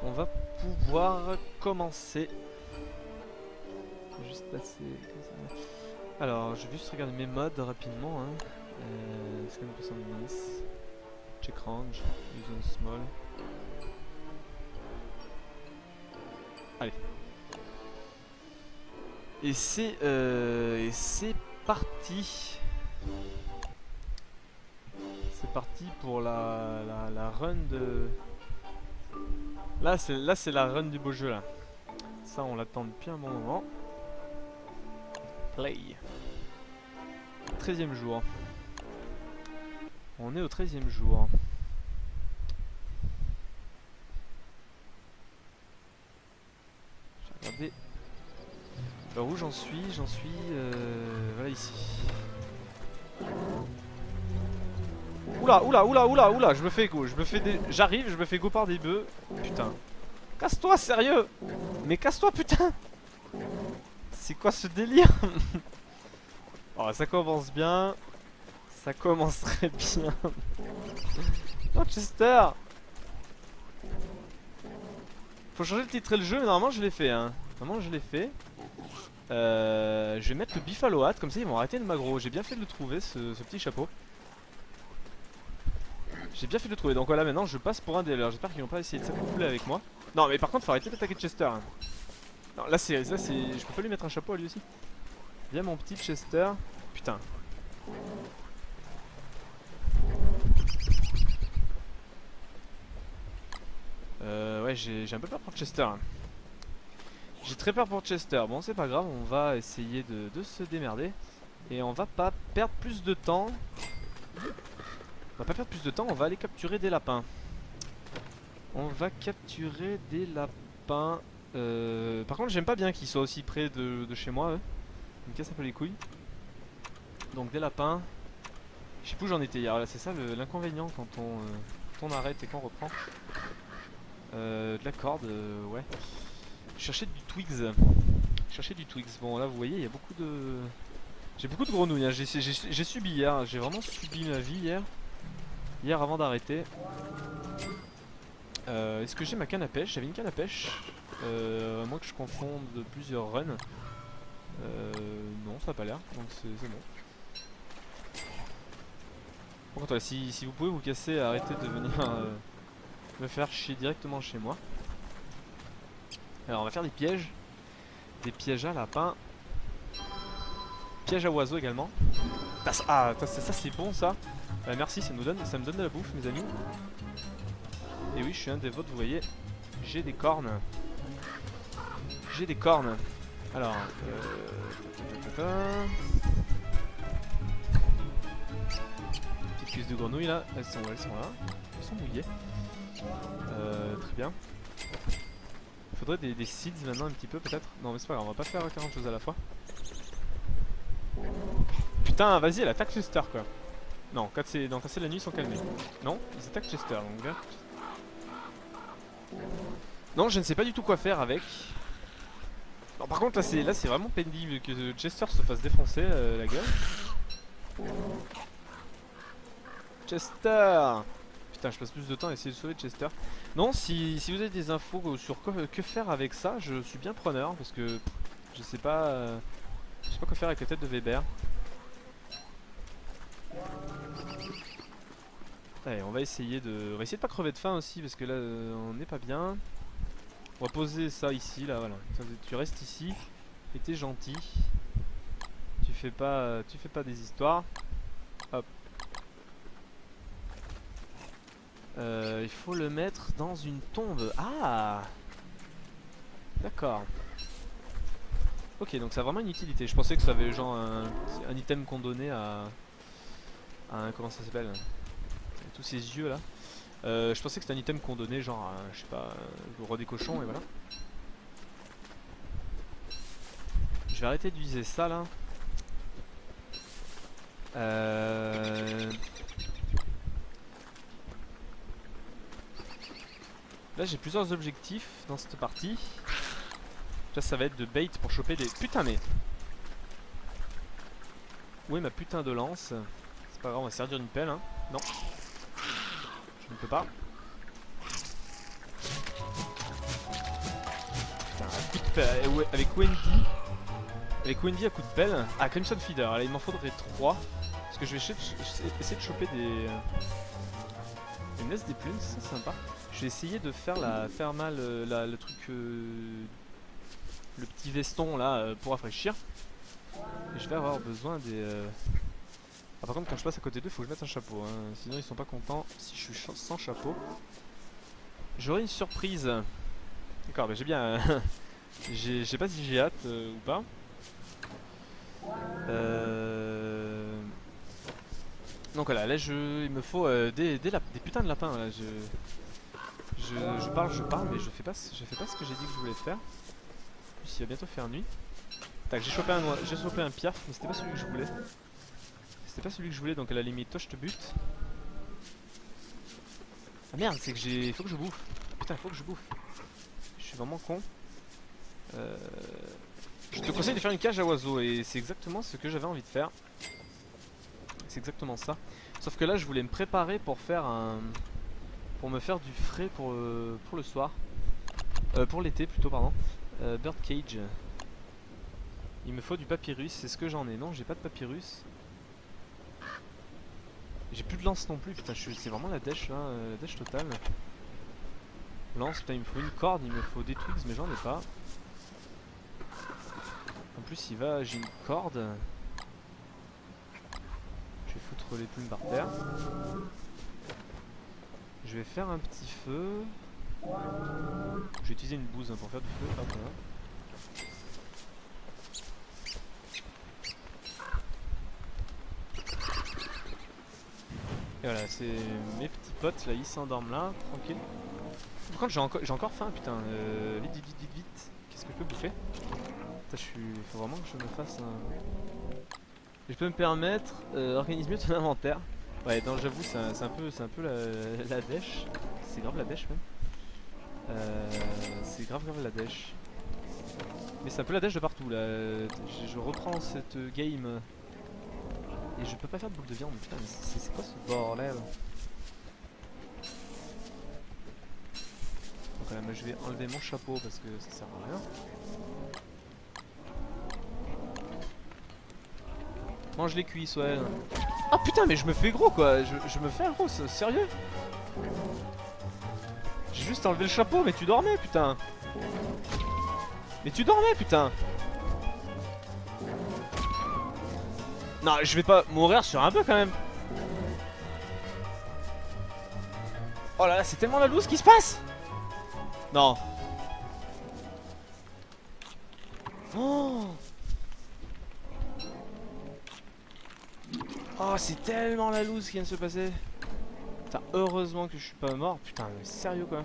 on va pouvoir commencer. Juste passer comme ça. Alors, je vais juste regarder mes modes rapidement. Hein. Scan performance, check range, use on small. Allez. Et c'est parti. C'est parti pour la run de. Là c'est la run du beau jeu là. Ça on l'attend depuis un bon moment. Play. 13e jour. On est au 13e jour. Je vais regarder. Alors où j'en suis voilà ici. Oula, je me fais go, j'arrive, je me fais go par des bœufs. Putain. Casse-toi, sérieux. Mais casse-toi, putain. C'est quoi ce délire? Oh, ça commence bien. Ça commence très bien. Oh, Chester. Faut changer le titre et le jeu, mais normalement je l'ai fait, hein. Normalement je l'ai fait. Je vais mettre le Buffalo Hat, comme ça ils vont arrêter de m'aggro. J'ai bien fait de le trouver, ce petit chapeau. J'ai bien fait de le trouver, donc voilà, maintenant je passe pour un des leurs. J'espère qu'ils vont pas essayer de s'accoupler avec moi. Non, mais par contre, faut arrêter d'attaquer Chester. Hein. Non, là c'est. Je peux pas lui mettre un chapeau à lui aussi. Viens, mon petit Chester. Putain. Ouais, j'ai un peu peur pour Chester. Hein. J'ai très peur pour Chester. Bon, c'est pas grave, on va essayer de se démerder. Et on va pas perdre plus de temps. On va pas perdre plus de temps, on va aller capturer des lapins. On va capturer des lapins. Par contre, j'aime pas bien qu'ils soient aussi près de chez moi. Ils me cassent un peu les couilles. Donc des lapins. Je sais plus où j'en étais hier. C'est ça l'inconvénient quand on arrête et qu'on reprend. De la corde, ouais. Chercher du twigs. Chercher du twigs. Bon là vous voyez il y a beaucoup de. J'ai beaucoup de grenouilles. Hein. J'ai subi hier. J'ai vraiment subi ma vie hier. Hier avant d'arrêter. Est-ce que j'ai ma canne à pêche? J'avais une canne à pêche. À moins que je confonde plusieurs runs. Non, ça n'a pas l'air. Donc c'est bon. Par contre, si vous pouvez vous casser, arrêtez de venir me faire chier directement chez moi. Alors, on va faire des pièges. Des pièges à lapins. Pièges à oiseaux également. Ah, ça c'est bon ça. Merci, ça me donne de la bouffe, mes amis. Et oui, je suis un des vôtres, vous voyez. J'ai des cornes. J'ai des cornes. Alors, petites cuisses de grenouille là. Elles sont là. Elles sont mouillées. Très bien. Il faudrait des seeds maintenant un petit peu peut-être. Non mais c'est pas grave, on va pas faire 40 choses à la fois. Putain, vas-y, elle attaque Chester quoi. Non, quand c'est la nuit, ils sont calmés. Non, ils attaquent Chester donc là. Non, je ne sais pas du tout quoi faire avec. Non, par contre là c'est vraiment pénible que Chester se fasse défoncer la gueule. Chester. Putain, je passe plus de temps à essayer de sauver Chester. Non, si vous avez des infos sur que faire avec ça, je suis bien preneur parce que je sais pas quoi faire avec la tête de Weber. Allez, on va essayer de pas crever de faim aussi parce que là on n'est pas bien. On va poser ça ici là, voilà. Tu restes ici et t'es gentil. Tu fais pas des histoires. Hop. Il faut le mettre dans une tombe. Ah, d'accord. Ok, donc ça a vraiment une utilité. Je pensais que ça avait genre un item qu'on donnait à un, comment ça s'appelle, tous ces yeux là. Je pensais que c'était un item qu'on donnait genre à, je sais pas, le roi des cochons et voilà. Je vais arrêter d'utiliser ça là. Là j'ai plusieurs objectifs dans cette partie. Là ça va être de bait pour choper des... Putain mais... Où est ma putain de lance? C'est pas grave, on va se servir d'une pelle hein. Non. Je ne peux pas. avec Wendy. Avec Wendy à coup de pelle. Ah, Crimson Feeder, là il m'en faudrait 3. Parce que je vais essayer de choper des nest des plumes, c'est sympa. Je vais essayer de faire la thermale, le truc, le petit veston là pour rafraîchir. Et je vais avoir besoin des... Ah, par contre quand je passe à côté d'eux, faut que je mette un chapeau, hein. Sinon ils sont pas contents si je suis sans chapeau. J'aurai une surprise. D'accord, bah j'ai bien... je sais pas si j'ai hâte ou pas. Donc voilà, là il me faut des putains de lapins là. Je parle, mais je fais pas ce que j'ai dit que je voulais faire. En plus, il va bientôt faire nuit. Tac, j'ai chopé un piaf, mais c'était pas celui que je voulais. C'était pas celui que je voulais, donc à la limite, toi je te bute. Ah merde, c'est que il faut que je bouffe. Putain, il faut que je bouffe. Je suis vraiment con. Je te conseille de faire une cage à oiseaux, et c'est exactement ce que j'avais envie de faire. C'est exactement ça. Sauf que là, je voulais me préparer pour faire pour me faire du frais pour le soir. Pour l'été plutôt, pardon. Bird cage. Il me faut du papyrus, c'est ce que j'en ai. Non, j'ai pas de papyrus. J'ai plus de lance non plus, putain, c'est vraiment la dèche là, la dèche totale. Lance, putain, il me faut une corde, il me faut des twigs, mais j'en ai pas. En plus, j'ai une corde. Je vais foutre les plumes par terre. Je vais faire un petit feu. Je vais utiliser une bouse hein, pour faire du feu. Hop, voilà. Et voilà, c'est mes petits potes là, ils s'endorment là, tranquille. Par contre, j'ai encore faim, putain. Vite, vite, vite, vite, vite. Qu'est-ce que je peux bouffer? Putain, faut vraiment que je me fasse un. Et je peux me permettre, organise mieux ton inventaire. Ouais, non, j'avoue, c'est un peu la dèche. C'est grave la dèche même. C'est grave la dèche. Mais c'est un peu la dèche de partout là. Je reprends cette game. Et je peux pas faire de boucle de viande, putain, mais c'est quoi ce bordel? Donc là, moi je vais enlever mon chapeau parce que ça sert à rien. Mange les cuisses, ouais. Ah putain, mais je me fais gros quoi, je me fais gros, sérieux? J'ai juste enlevé le chapeau, mais tu dormais putain. Mais tu dormais putain. Non, je vais pas mourir sur un peu quand même. Oh là là, c'est tellement la loose qui se passe. Non. Oh, oh c'est tellement la loose qui vient de se passer. Putain, heureusement que je suis pas mort. Putain, mais sérieux quoi.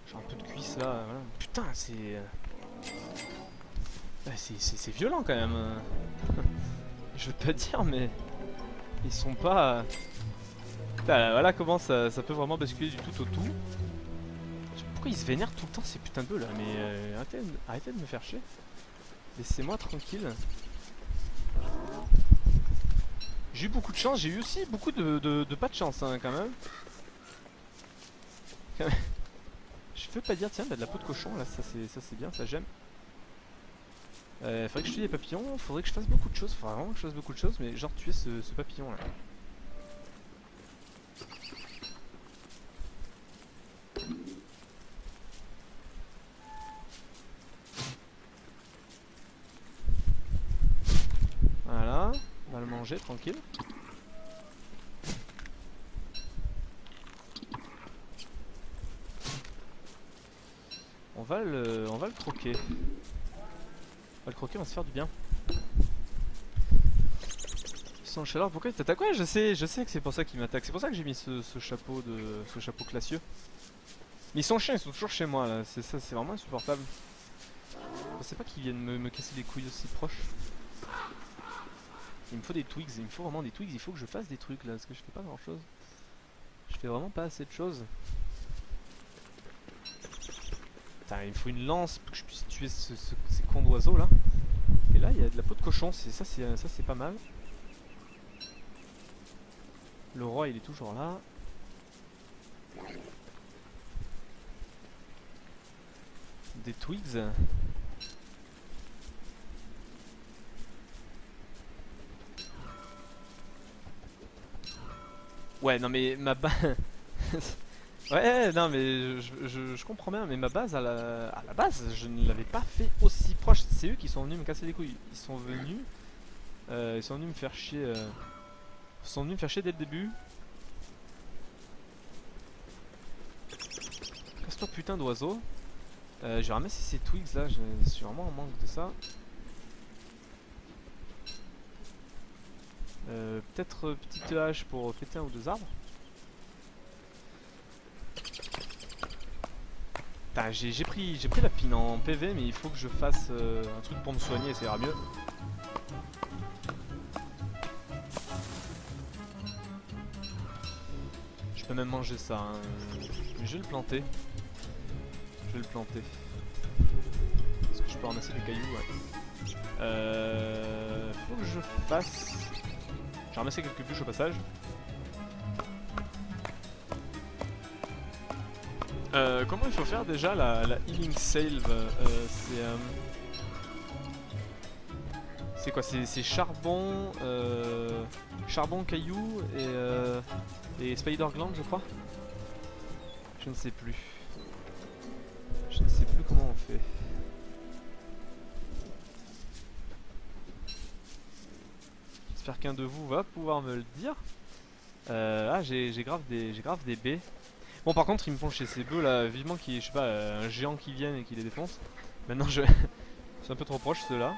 J'ai un peu de cuisse là, voilà. Putain, c'est violent quand même. Je veux pas dire, mais ils sont pas. Putain, voilà comment ça peut vraiment basculer du tout au tout. Pourquoi ils se vénèrent tout le temps ces putains de bœufs là? Mais arrêtez de me faire chier. Laissez-moi tranquille. J'ai eu beaucoup de chance, j'ai eu aussi beaucoup de pas de chance hein, quand même. Je peux pas dire, tiens, bah, de la peau de cochon là, ça c'est bien, ça j'aime. Faudrait que je tue des papillons, faudrait que je fasse beaucoup de choses, faudrait vraiment que je fasse beaucoup de choses, mais genre tuer ce papillon là. Voilà, on va le manger tranquille. On va le croquer. On va le croquer, on va se faire du bien. Sans chaleur, pourquoi il t'attaque? Ouais, je sais que c'est pour ça qu'il m'attaque. C'est pour ça que j'ai mis ce chapeau classieux. Mais ils sont chiants, ils sont toujours chez moi là. C'est ça, c'est vraiment insupportable. Je pensais pas qu'ils viennent me casser les couilles aussi proches. Il me faut des twigs, il me faut vraiment des twigs. Il faut que je fasse des trucs là, parce que je fais pas grand chose. Je fais vraiment pas assez de choses. Putain, il me faut une lance pour que je puisse tuer ces cons d'oiseaux là. Et là, il y a de la peau de cochon, ça c'est pas mal. Le roi, il est toujours là. des twigs. Ouais, non mais ma base... Ouais, non mais je comprends bien, mais ma base à la base, je ne l'avais pas fait aussi proche. C'est eux qui sont venus me casser les couilles. Ils sont venus me faire chier. Ils sont venus me faire chier dès le début. Casse-toi putain d'oiseau. Je vais ramasser ces twigs là, je suis vraiment en manque de ça. Peut-être petite hache pour péter un ou deux arbres. J'ai pris la pine en PV, mais il faut que je fasse un truc pour me soigner et ça ira mieux. Je peux même manger ça, hein. Je vais le planter. Je vais le planter. Est-ce que je peux ramasser des cailloux? Ouais. Faut que je fasse... J'ai ramassé quelques bûches au passage. Comment il faut faire déjà la healing salve? C'est quoi? C'est charbon, charbon, caillou et spider gland, je crois. Je ne sais plus. Je ne sais plus comment on fait. J'espère qu'un de vous va pouvoir me le dire. Ah, j'ai grave des baies. Bon, par contre, ils me font chez ces bœufs là, vivement qu'il y ait, je sais pas, un géant qui vienne et qui les défonce. Maintenant, c'est un peu trop proche ceux-là.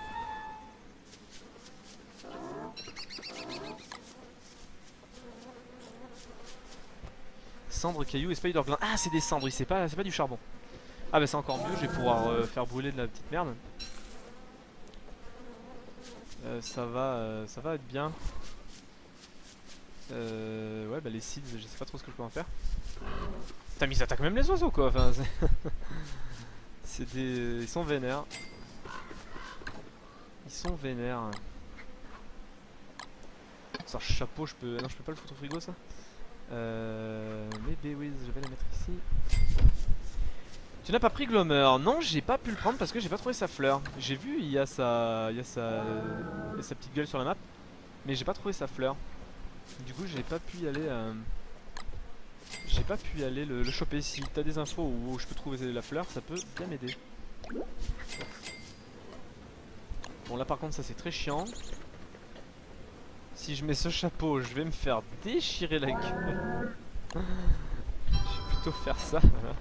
Cendres, cailloux et spider gland. Ah, c'est des cendres, c'est pas du charbon. Ah, bah c'est encore mieux, je vais pouvoir faire brûler de la petite merde. Ça va être bien. Ouais, bah les seeds, je sais pas trop ce que je peux en faire. Putain, mais ils attaquent même les oiseaux quoi. Enfin, c'est des. Ils sont vénères. Ils sont vénères. Ça, chapeau, je peux. Non, je peux pas le foutre au frigo ça. Mais Bewiz, je vais la mettre ici. Tu n'as pas pris Glommer? Non, j'ai pas pu le prendre parce que j'ai pas trouvé sa fleur. J'ai vu, il y a sa petite gueule sur la map, mais j'ai pas trouvé sa fleur. Du coup, j'ai pas pu y aller. J'ai pas pu y aller le choper. Si t'as des infos où je peux trouver la fleur, ça peut bien m'aider. Bon, là par contre, ça c'est très chiant. Si je mets ce chapeau, je vais me faire déchirer la gueule. Je vais plutôt faire ça. Voilà.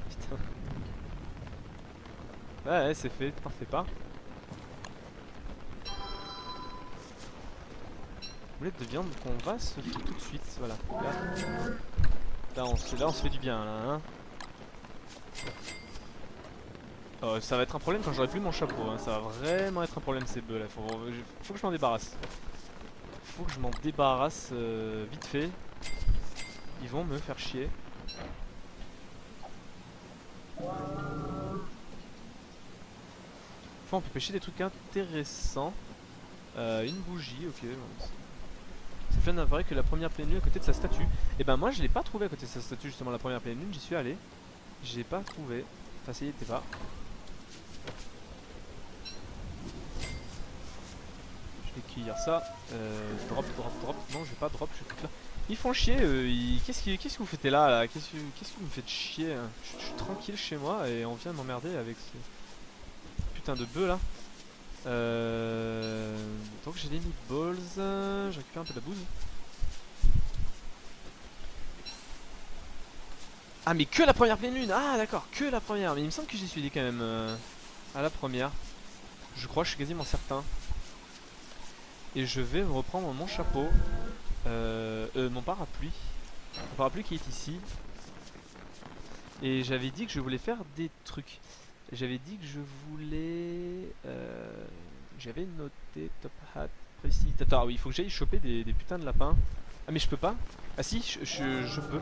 Putain. Ouais, c'est fait, t'en fais pas. Boulette de viande qu'on va se faire tout de suite. Voilà. Là on se fait du bien là. Hein. Ça va être un problème quand j'aurai plus mon chapeau. Hein. Ça va vraiment être un problème ces bœufs là. Faut que je m'en débarrasse. Faut que je m'en débarrasse vite fait. Ils vont me faire chier. Enfin, on peut pêcher des trucs intéressants. Une bougie, ok. Ça fait apparaître que la première pleine lune à côté de sa statue. Et ben moi je l'ai pas trouvé à côté de sa statue justement la première pleine lune, j'y suis allé. J'ai pas trouvé. Enfin ça y était pas. Je vais cueillir ça. Drop. Non je vais pas drop, je suis tout là. Ils font chier, qu'est-ce que vous faites là, Qu'est-ce que vous me faites chier hein. Je suis tranquille chez moi et on vient m'emmerder avec ce putain de bœuf là. Donc j'ai des meatballs, je récupère un peu de la bouse. Ah mais que la première pleine lune. Ah d'accord, que la première. Mais il me semble que j'y suis allé quand même à la première. Je crois, je suis quasiment certain. Et je vais reprendre mon chapeau. Mon parapluie. Mon parapluie qui est ici. Et j'avais dit que je voulais faire des trucs. J'avais dit que je voulais... J'avais noté top hat, précipitateur. Ah oui, il faut que j'aille choper des putains de lapins. Ah mais je peux pas. Ah si, je peux.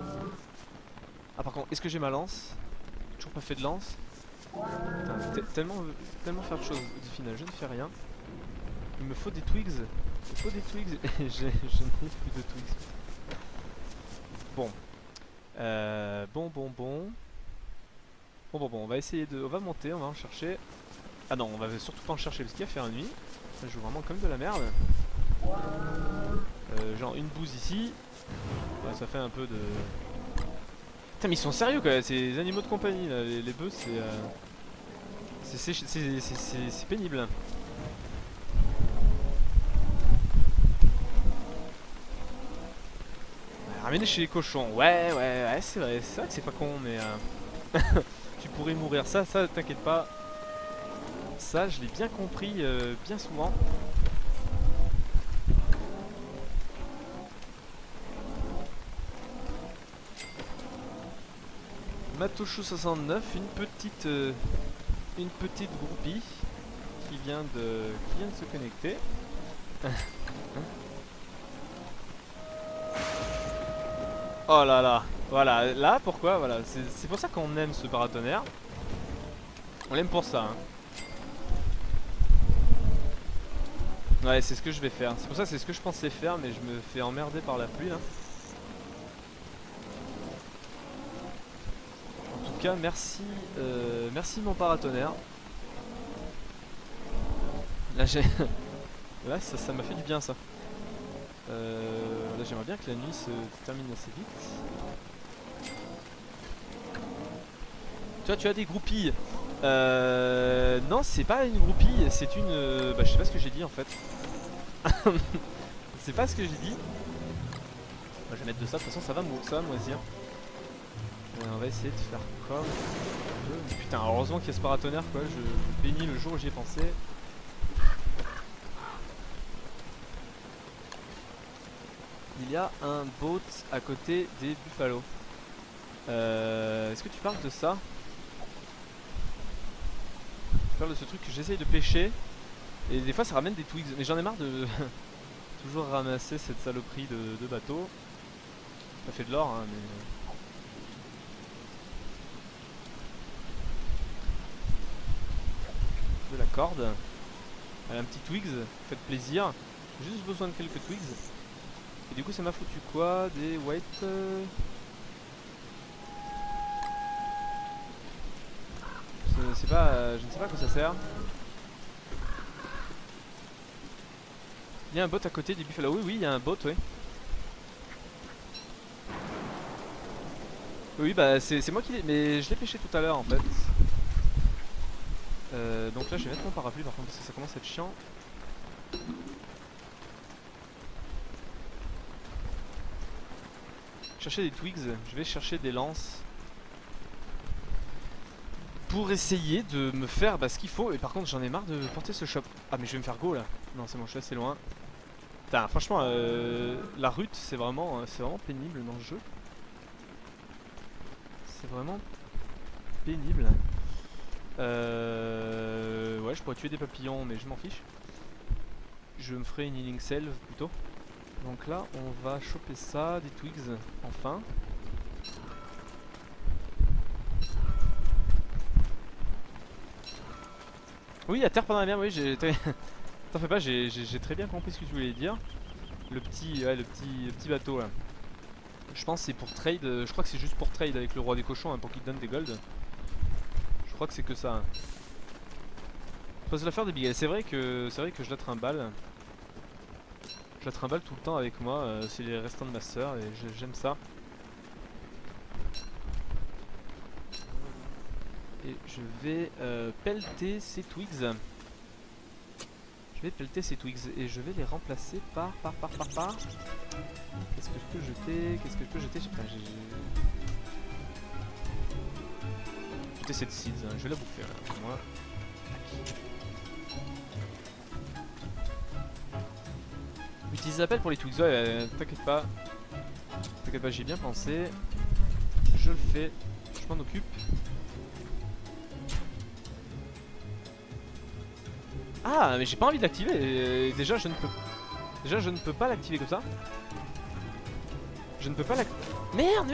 Ah par contre, est-ce que j'ai ma lance? Toujours pas fait de lance. Putain, tellement faire de choses. Au final, je ne fais rien. Il me faut des twigs. Il me faut des twigs. Et je n'ai plus de twigs. Bon. Bon. Bon, on va essayer de... On va monter, on va en chercher. Ah non, on va surtout pas en chercher parce qu'il va faire nuit. Ça joue vraiment comme de la merde. Genre une bouse ici. Ouais, ça fait un peu de... Putain mais ils sont sérieux quoi, ces animaux de compagnie là, les bœufs c'est pénible. Ouais, ramener chez les cochons, ouais c'est vrai que c'est pas con mais tu pourrais mourir, ça t'inquiète pas. Ça je l'ai bien compris bien souvent. Matoshu 69, une petite groupie qui vient de se connecter. Oh là là, voilà, là pourquoi, voilà, c'est pour ça qu'on aime ce paratonnerre. On l'aime pour ça. Hein. Ouais, c'est ce que je vais faire. C'est pour ça, c'est ce que je pensais faire, mais je me fais emmerder par la pluie là. En tout cas, merci, merci mon paratonnerre. Là, là, ça m'a fait du bien ça. Là, j'aimerais bien que la nuit se termine assez vite. Tu as des groupies. Non, c'est pas une groupie, c'est une... bah, je sais pas ce que j'ai dit en fait. C'est pas ce que j'ai dit. Bah, je vais mettre de ça, de toute façon ça va moisir. Ouais, on va essayer de faire comme... Putain, heureusement qu'il y a ce paratonnerre quoi, je bénis le jour où j'y ai pensé. Il y a un boat à côté des buffalo. Est-ce que tu parles de ça? Tu parles de ce truc que j'essaye de pêcher. Et des fois ça ramène des twigs. Mais j'en ai marre de toujours ramasser cette saloperie de bateau. Ça fait de l'or hein, mais... De la corde. Allez, un petit twigs, faites plaisir. J'ai juste besoin de quelques twigs. Et du coup ça m'a foutu quoi? Des white... je ne sais pas à quoi ça sert. Il y a un bot à côté des buffalo. Oui, il y a un bot, oui. Oui, bah c'est moi qui l'ai... Mais je l'ai pêché tout à l'heure en fait. Donc là je vais mettre mon parapluie par contre parce que ça commence à être chiant. Chercher des twigs, je vais chercher des lances. Pour essayer de me faire ce qu'il faut. Et par contre j'en ai marre de porter ce shop. Ah mais je vais me faire go là. Non c'est bon, je suis assez loin. Putain, franchement la route c'est vraiment pénible dans le jeu. C'est vraiment pénible. Ouais, je pourrais tuer des papillons, mais je m'en fiche. Je me ferai une healing salve plutôt. Donc là, on va choper ça, des twigs, enfin. Oui, à terre pendant la mer, oui, j'ai... T'en fais pas, j'ai très bien compris ce que tu voulais dire. Le petit bateau là. Je pense que c'est pour trade, je crois que c'est juste pour trade avec le roi des cochons hein, pour qu'il te donne des gold. Je crois que c'est que ça. Hein. Faut se la faire des billets. C'est vrai que je la trimballe. Je la trimballe tout le temps avec moi. C'est les restants de ma soeur et j'aime ça. Et je vais pelleter ces twigs. Je vais pelleter ces twigs et je vais les remplacer par. Qu'est-ce que je peux jeter? Enfin, j'ai jeter cette seeds. Hein. Je vais la bouffer là, pour moi. Utilise l'appel pour les twigs, ouais, t'inquiète pas. T'inquiète pas, j'y ai bien pensé. Je le fais, je m'en occupe. Ah, mais j'ai pas envie de l'activer. Déjà, je ne peux pas l'activer comme ça. Je ne peux pas l'activer. Merde.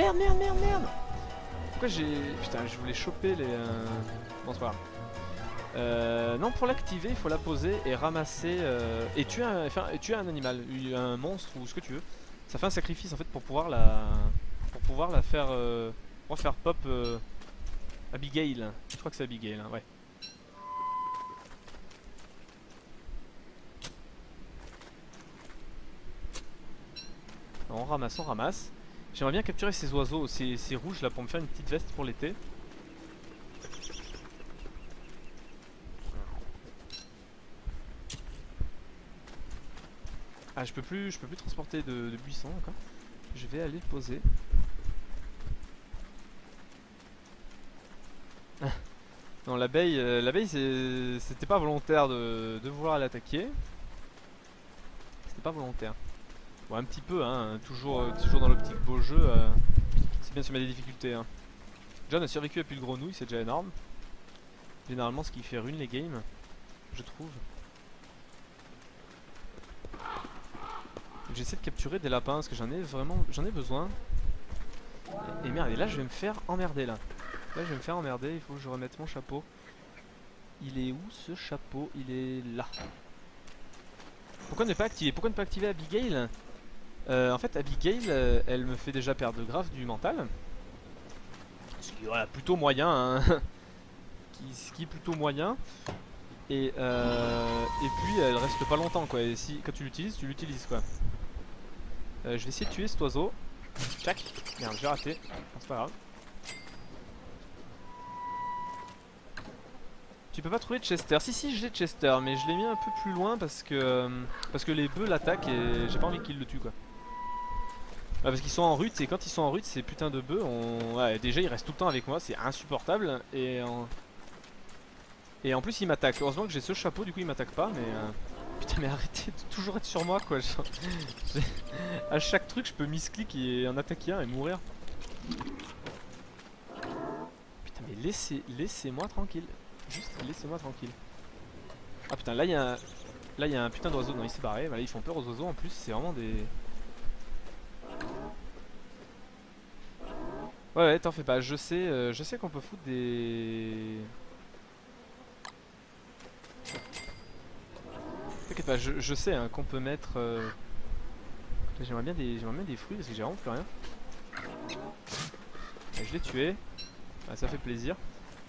Pourquoi j'ai... Putain, je voulais choper les... Bon, c'est pas grave. Non, pour l'activer, il faut la poser et ramasser... et tuer un animal, un monstre ou ce que tu veux. Ça fait un sacrifice en fait pour pouvoir la... Pour pouvoir la faire... pour faire pop... Abigail, je crois que c'est Abigail, hein, ouais. On ramasse, on ramasse. J'aimerais bien capturer ces oiseaux, ces rouges là pour me faire une petite veste pour l'été. Ah, je peux plus transporter de buissons encore. Je vais aller le poser. Non, l'abeille c'était pas volontaire de vouloir l'attaquer. C'était pas volontaire. Bon, un petit peu, hein, toujours dans l'optique beau jeu. C'est bien de se mettre des difficultés. Hein. John a survécu à plus de grenouilles, c'est déjà énorme. Généralement, ce qui fait rune les games, je trouve. J'essaie de capturer des lapins parce que j'en ai besoin. Et merde, et là je vais me faire emmerder là. Là je vais me faire emmerder, il faut que je remette mon chapeau. Il est où ce chapeau? Il est là. Pourquoi ne pas activer? Pourquoi ne pas activer Abigail? En fait Abigail, elle me fait déjà perdre grave du mental. Ce qui est plutôt moyen, hein. Ce qui est plutôt moyen. Et puis elle reste pas longtemps quoi. Et si, quand tu l'utilises quoi. Je vais essayer de tuer cet oiseau. Tchac. Merde, j'ai raté. Bon, c'est pas grave. Tu peux pas trouver Chester. Si, j'ai Chester, mais je l'ai mis un peu plus loin parce que les bœufs l'attaquent et j'ai pas envie qu'ils le tuent quoi. Ah, parce qu'ils sont en rut et quand ils sont en rut, ces putains de bœufs, ouais, déjà ils restent tout le temps avec moi, c'est insupportable. Et en plus ils m'attaquent. Heureusement que j'ai ce chapeau, du coup ils m'attaquent pas, mais putain, mais arrêtez de toujours être sur moi quoi. À chaque truc, je peux misclick et en attaquer un et mourir. Putain, mais laissez-moi tranquille. Juste laissez-moi tranquille. Ah putain, là il y a un putain d'oiseau. Non, il s'est barré. Voilà, ils font peur aux oiseaux en plus. C'est vraiment des. Ouais, t'en fais pas. Je sais qu'on peut foutre des. T'inquiète pas, je sais hein, qu'on peut mettre. J'aimerais bien des fruits parce que j'ai vraiment plus rien. Je l'ai tué. Ah, ça fait plaisir.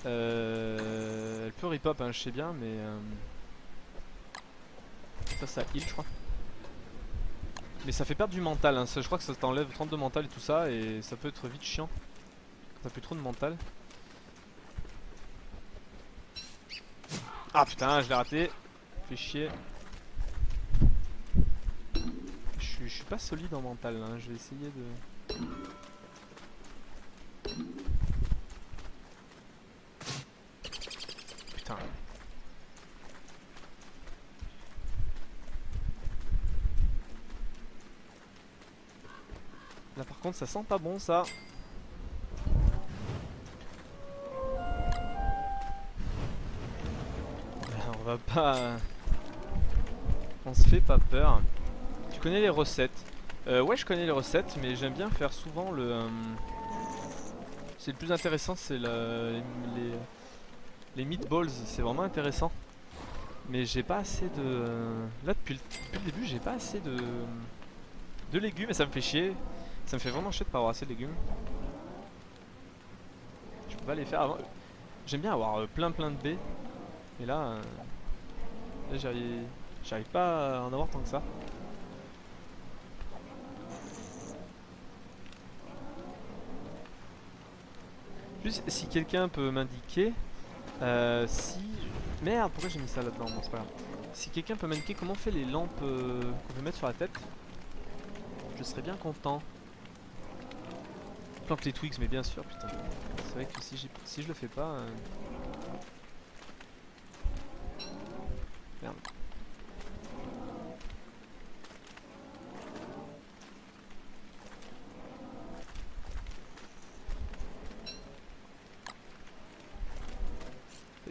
Elle peut rip-up, hein, je sais bien, mais ça heal, je crois. Mais ça fait perdre du mental, hein. Je crois que ça t'enlève 32 mental et tout ça, et ça peut être vite chiant quand t'as plus trop de mental. Ah putain, je l'ai raté. Fait chier. Je suis pas solide en mental, hein. Je vais essayer de. Putain. Là par contre ça sent pas bon ça. On va pas... On se fait pas peur. Tu connais les recettes? Ouais, je connais les recettes, mais j'aime bien faire souvent le... C'est le plus intéressant, c'est les meatballs, c'est vraiment intéressant. Mais j'ai pas assez de... Là depuis le début j'ai pas assez de légumes et ça me fait chier. Ça me fait vraiment chier de pas avoir assez de légumes. Je peux pas les faire avant. J'aime bien avoir plein de baies. Et là j'arrive pas à en avoir tant que ça. Juste si quelqu'un peut m'indiquer si... Merde, pourquoi j'ai mis ça là-dedans? Bon, c'est pas grave. Si quelqu'un peut m'indiquer comment on fait les lampes qu'on peut mettre sur la tête, je serais bien content. Plante les twigs, mais bien sûr, putain. C'est vrai que si je le fais pas... Merde.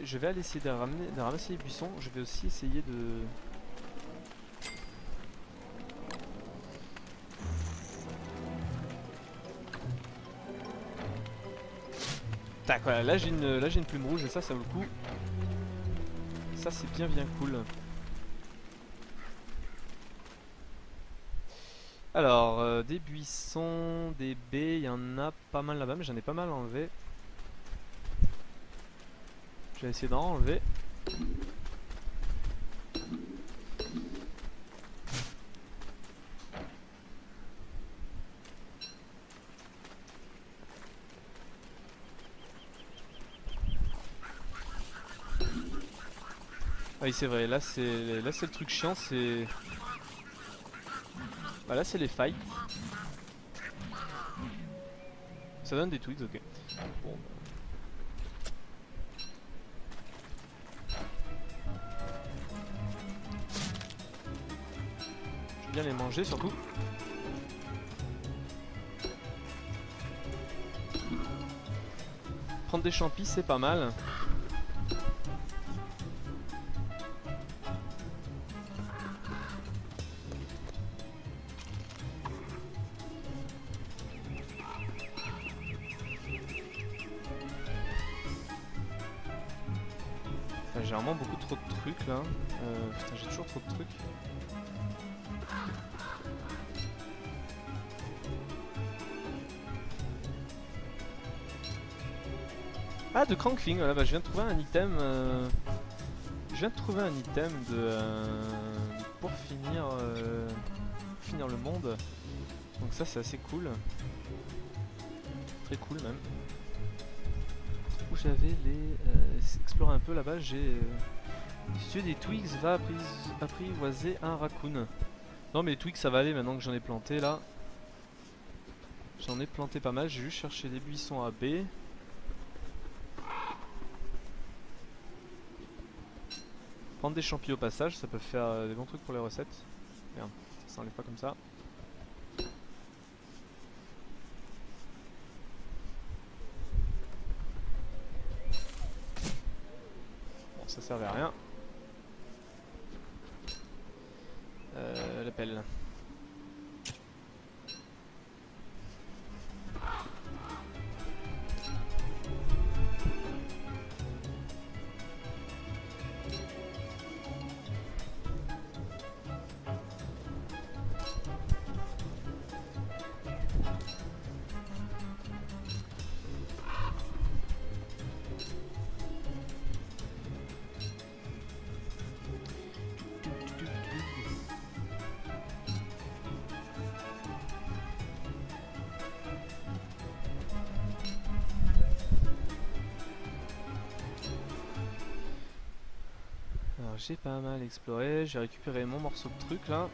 Je vais aller essayer de ramasser les buissons. Je vais aussi essayer de... Tac, voilà, là j'ai une plume rouge et ça vaut le coup. Ça c'est bien cool. Alors, des buissons, des baies, il y en a pas mal là-bas, mais j'en ai pas mal enlevé. Je vais essayer d'en enlever. Ah oui c'est vrai, là c'est le truc chiant, c'est... Bah là c'est les fights. Ça donne des twigs, ok. Bon, je vais bien les manger surtout. Prendre des champis c'est pas mal. J'ai vraiment beaucoup trop de trucs là. Putain, j'ai toujours trop de trucs. Ah, de Crankfing, voilà, bah, je viens de trouver un item. Je viens de trouver un item pour finir le monde. Donc ça c'est assez cool. Très cool même. Où j'avais les... explorer un peu là-bas, j'ai... si tu veux des twigs, va apprivoiser un raccoon. Non mais les twigs ça va aller maintenant que j'en ai planté là. J'en ai planté pas mal, j'ai juste cherché des buissons à baies. Prendre des champignons au passage, ça peut faire des bons trucs pour les recettes. Merde, ça s'enlève pas comme ça. Bon, ça servait à rien. La pelle. J'ai pas mal exploré, j'ai récupéré mon morceau de truc là.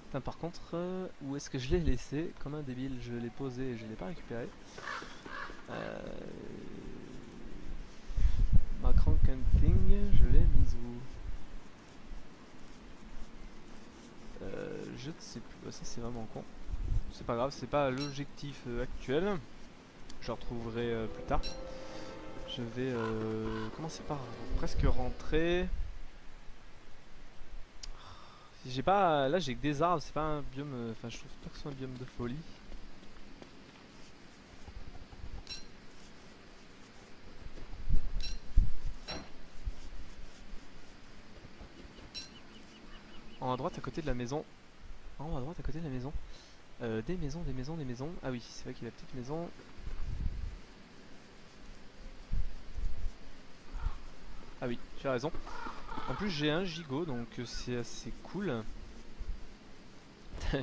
Putain, par contre, où est-ce que je l'ai laissé? Comme un débile, je l'ai posé et je l'ai pas récupéré. Ma Crankenting, je l'ai mise où? Je ne sais plus, bah, ça c'est vraiment con. C'est pas grave, c'est pas l'objectif actuel. Je le retrouverai plus tard. Je vais commencer par presque rentrer. J'ai pas, là j'ai que des arbres, c'est pas un biome, enfin je trouve pas que ce soit un biome de folie. En haut à droite à côté de la maison. En haut à droite à côté de la maison. Des maisons, des maisons, des maisons. Ah oui, c'est vrai qu'il y a la petite maison. Ah oui, tu as raison. En plus j'ai un gigot donc c'est assez cool.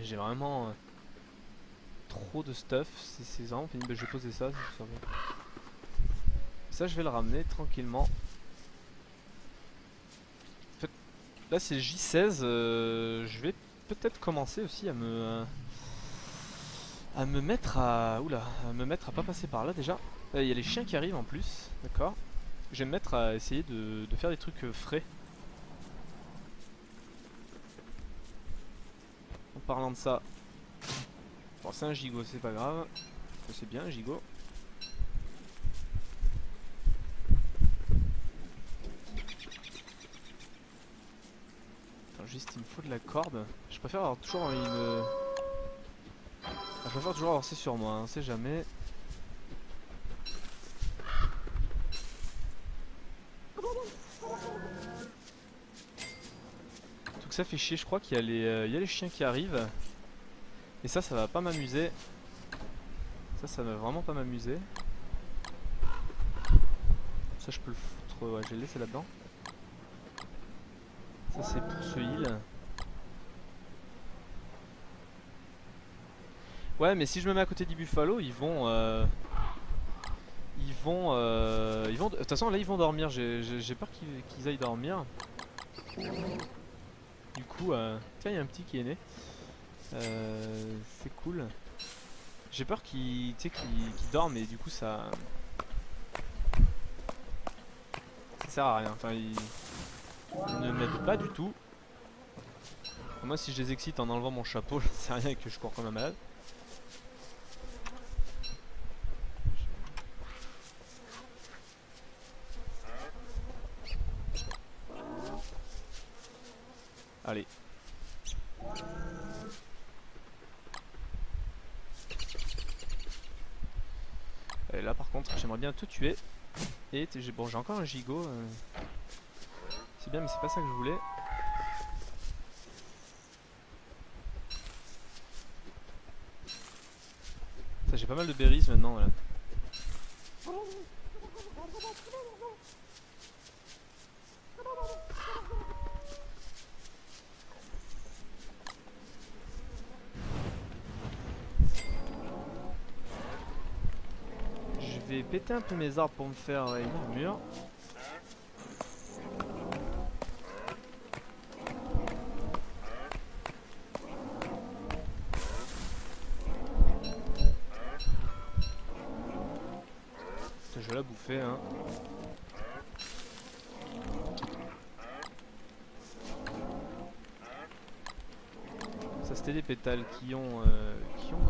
J'ai vraiment trop de stuff, c'est vraiment fini. Bah, je vais poser ça, ça je vais le ramener tranquillement. En fait, là c'est J16, je vais peut-être commencer aussi à me mettre à... Oula, à me mettre à pas passer par là déjà. Il y a les chiens qui arrivent en plus, d'accord. Je vais me mettre à essayer de faire des trucs frais. En parlant de ça, bon c'est un gigot, c'est pas grave. C'est bien un gigot. Attends, juste il me faut de la corde. Je préfère avoir toujours une... je préfère toujours avoir ça sur moi, hein, on sait jamais. ça fait chier, je crois qu'il y a il y a les chiens qui arrivent. Et ça va pas m'amuser. Ça va vraiment pas m'amuser. Ça je peux le foutre, ouais je vais le laisser là-dedans. Ça c'est pour ce heal. Ouais mais si je me mets à côté des buffalo ils vont de toute façon là ils vont dormir, j'ai peur qu'ils aillent dormir. Du coup tiens il y a un petit qui est né. C'est cool. J'ai peur qu'ils dorment et du coup ça sert à rien, enfin ils ne m'aident pas du tout. Moi si je les excite en enlevant mon chapeau, c'est rien que je cours comme un malade. Allez. Et là par contre j'aimerais bien te tuer. Et bon j'ai encore un gigot. C'est bien mais c'est pas ça que je voulais. Ça j'ai pas mal de berries maintenant voilà. Je vais péter un peu mes arbres pour me faire une armure. Je vais la bouffer hein. Ça c'était des pétales qui ont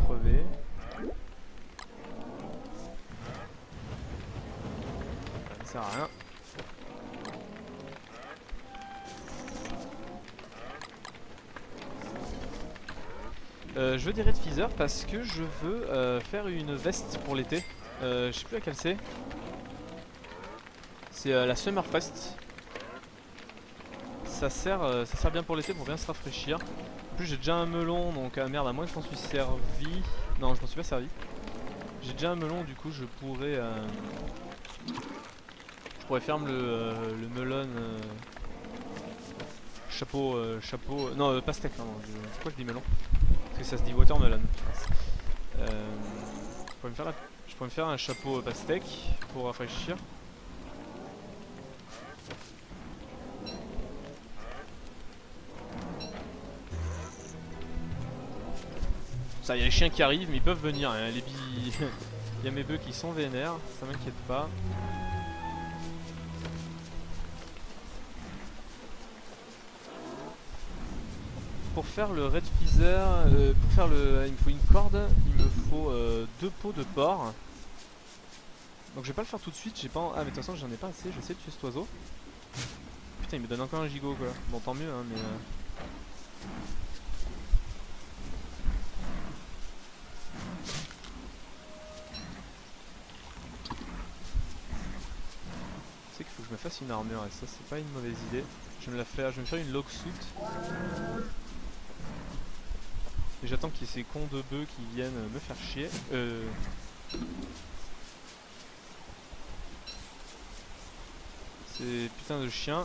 crevé. Ça sert à rien. Je veux des red feathers parce que je veux faire une veste pour l'été. Je sais plus laquelle c'est. C'est la Summerfest. Ça sert bien pour l'été pour bien se rafraîchir. En plus j'ai déjà un melon donc merde à moins que je m'en suis servi. Non je m'en suis pas servi. J'ai déjà un melon du coup je pourrais faire le melon chapeau non pastèque non, pourquoi je dis melon parce que ça se dit watermelon. Je pourrais me faire un chapeau pastèque pour rafraîchir. Ça y a les chiens qui arrivent mais ils peuvent venir hein. Il y a mes bœufs qui sont vénères, ça m'inquiète pas. Pour faire le red feather, il me faut une corde, il me faut 2 peaux de porc. Donc je vais pas le faire tout de suite, j'ai pas. Ah mais de toute façon j'en ai pas assez, je vais essayer de tuer cet oiseau. Putain il me donne encore un gigot quoi. Bon tant mieux hein mais c'est qu'il faut que je me fasse une armure et ça c'est pas une mauvaise idée. Je vais me faire une log suit. Et j'attends qu'il y ait ces cons de bœufs qui viennent me faire chier. Ces putains de chiens.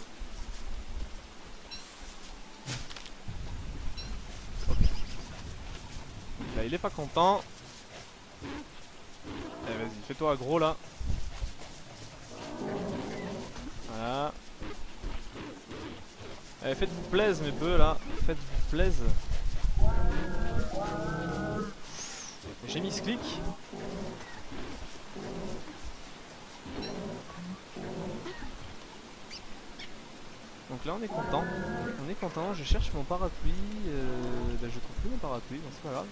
Okay. Là il est pas content. Allez vas-y, fais-toi gros là. Voilà. Allez faites-vous plaise mes bœufs là. Faites-vous plaise. J'ai mis ce clic. Donc là on est content. On est content, je cherche mon parapluie. Je trouve plus mon parapluie, bon c'est pas grave.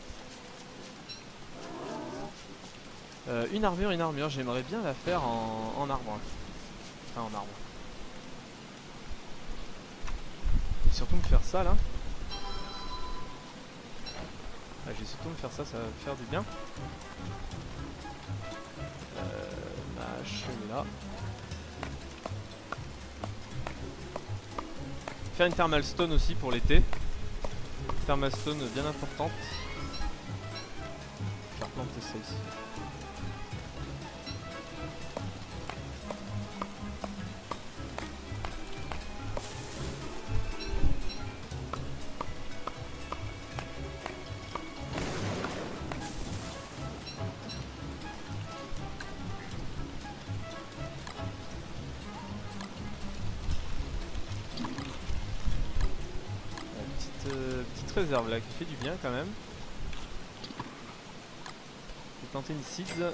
Une armure, j'aimerais bien la faire en arbre. Enfin en arbre. Et surtout me faire ça là. Ah, je vais surtout me faire ça, ça va me faire du bien. Ma hache est là. faire une thermal stone aussi pour l'été. Thermal stone bien importante. Je vais replanter ça ici. Petite réserve là qui fait du bien quand même. Je vais planter une seed. Je vais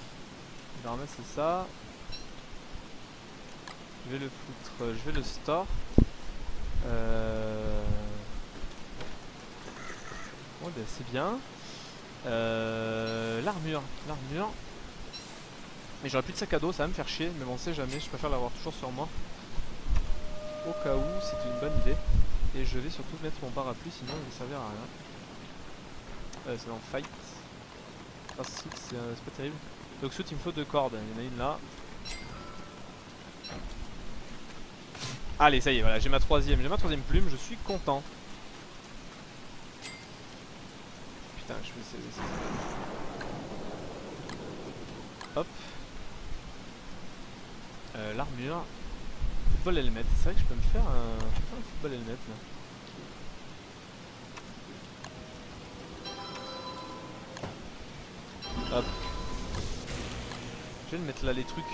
ramasser ça. Je vais le foutre. Je vais le store. Bon ben c'est bien. L'armure. L'armure. Mais j'aurais plus de sac à dos, ça va me faire chier. Mais bon, on sait jamais, je préfère l'avoir toujours sur moi. Au cas où, c'est une bonne idée. Et je vais surtout mettre mon parapluie, sinon il ne servira à rien. C'est dans Fight. Ah, Suit, c'est pas terrible. Donc Suit, il me faut 2 cordes. Il y en a une là. Allez, ça y est, voilà, j'ai ma troisième plume, je suis content. Putain, je vais essayer. Hop. L'armure. Football helmet, c'est vrai que je peux me faire un football helmet là. Hop. Je vais le mettre là les trucs.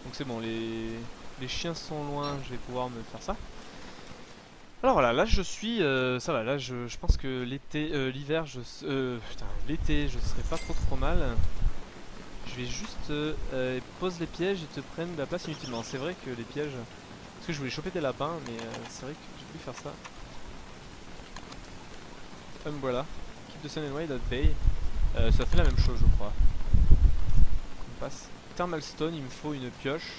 Donc c'est bon, les chiens sont loin, je vais pouvoir me faire ça. Alors voilà, là je suis, ça va, là je pense que l'été, l'hiver, putain, l'été je serai pas trop mal. Je vais juste pose les pièges et te prennent de la place inutilement. C'est vrai que les pièges, parce que je voulais choper des lapins, mais c'est vrai que j'ai pu faire ça. Umbrella, keep the sun and wide at bay, ça fait la même chose je crois. On passe. Thermal stone, il me faut une pioche.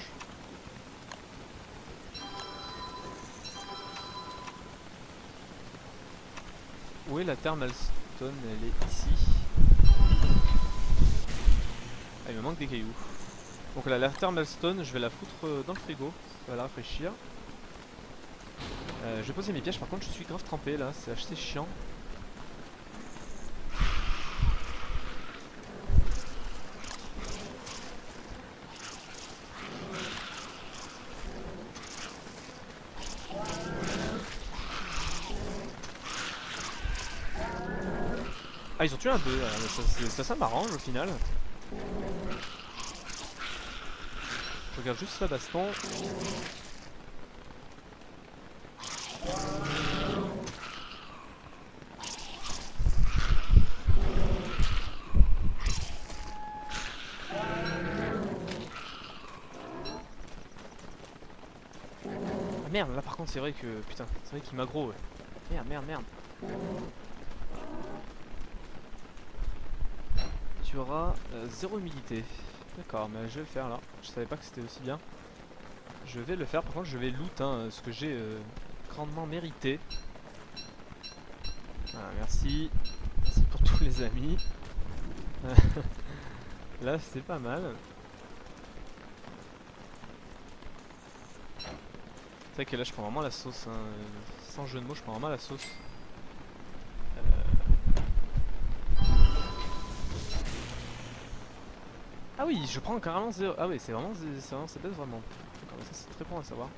Où est la thermal stone? Elle est ici. Ah, il me manque des cailloux. Donc là, la thermal stone, je vais la foutre dans le frigo. Ça va la rafraîchir. Je vais poser mes pièges. Par contre, je suis grave trempé là. C'est assez chiant. Ah, ils ont tué un peu, ça m'arrange au final. Je regarde juste la baston. Ah merde, là par contre c'est vrai que... Putain, c'est vrai qu'il m'aggro. Ouais. Merde. Tu auras 0 humidité. D'accord, mais je vais le faire là. Je savais pas que c'était aussi bien. Je vais le faire, par contre je vais loot hein, ce que j'ai grandement mérité. Voilà, merci. Merci pour tous les amis. Là c'est pas mal. C'est vrai que là je prends vraiment la sauce. Hein. Sans jeu de mots, je prends vraiment la sauce. Ah oui, je prends carrément 0. Ah oui, c'est vraiment ça baisse vraiment. D'accord, ça c'est très bon à savoir.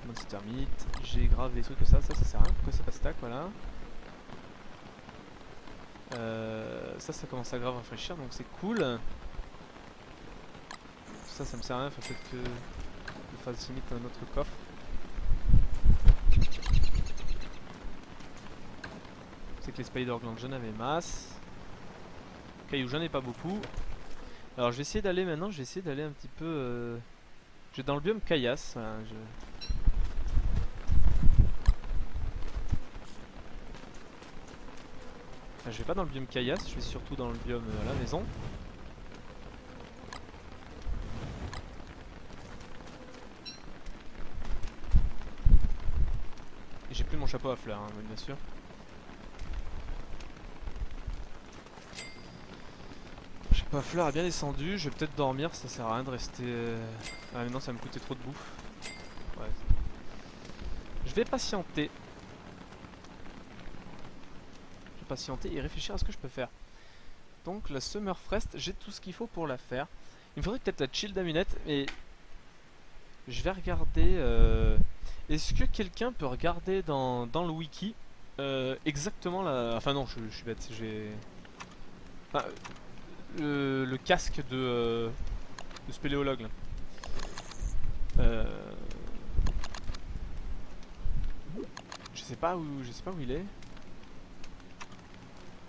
Monster Meat, j'ai grave des trucs que ça sert à rien, pourquoi c'est pas stack, voilà. Ça commence à grave rafraîchir donc c'est cool. Ça me sert à rien, faut peut-être que je fasse limite un autre coffre. C'est que les spider glands j'en avais masse. Cailloux j'en ai pas beaucoup. Alors je vais essayer d'aller maintenant, je vais essayer d'aller un petit peu je vais dans le biome caillasse, voilà, enfin, je vais pas dans le biome caillasse, je vais surtout dans le biome à la maison. Et j'ai plus mon chapeau à fleurs, hein, bien sûr. Ma fleur a bien descendu, je vais peut-être dormir, ça sert à rien de rester... Ah mais non, ça va me coûter trop de bouffe. Ouais. Je vais patienter. Je vais patienter et réfléchir à ce que je peux faire. Donc la Summerfest, j'ai tout ce qu'il faut pour la faire. Il me faudrait peut-être la Chill d'Amulette, mais... Je vais regarder... Est-ce que quelqu'un peut regarder dans le wiki exactement la... Enfin non, je suis bête, j'ai... Enfin, le casque de spéléologue là. Je sais pas où il est.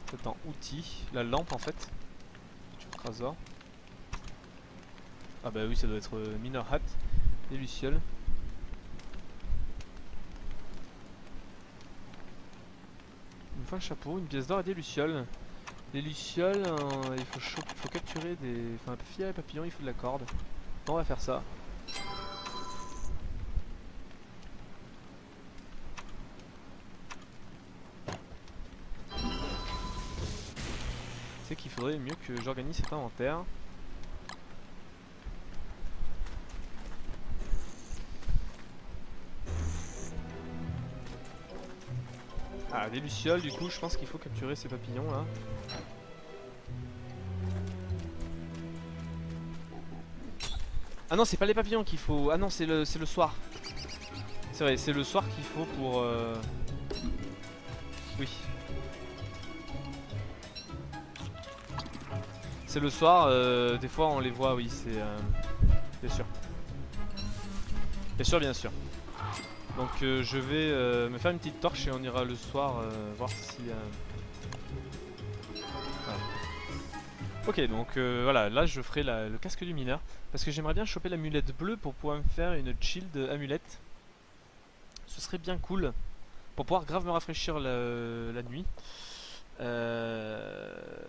Peut-être en outils, la lampe en fait. Trésor. Ah bah oui, ça doit être Miner Hat et Lucioles. Une fois le chapeau, une pièce d'or et des lucioles. Les lucioles, il faut capturer des... Enfin, filer les papillons, il faut de la corde. Bon, on va faire ça. C'est qu'il faudrait mieux que j'organise cet inventaire. Ah, des lucioles, du coup, je pense qu'il faut capturer ces papillons là. Ah non, c'est pas les papillons qu'il faut. Ah non, c'est le soir. C'est vrai, c'est le soir qu'il faut pour... Oui. C'est le soir, des fois on les voit, oui, c'est... Bien sûr. Bien sûr, bien sûr. Donc je vais me faire une petite torche et on ira le soir voir si... Voilà. Ok, donc voilà, là je ferai le casque du mineur. Parce que j'aimerais bien choper l'amulette bleue pour pouvoir me faire une shield amulette. Ce serait bien cool. Pour pouvoir grave me rafraîchir la nuit.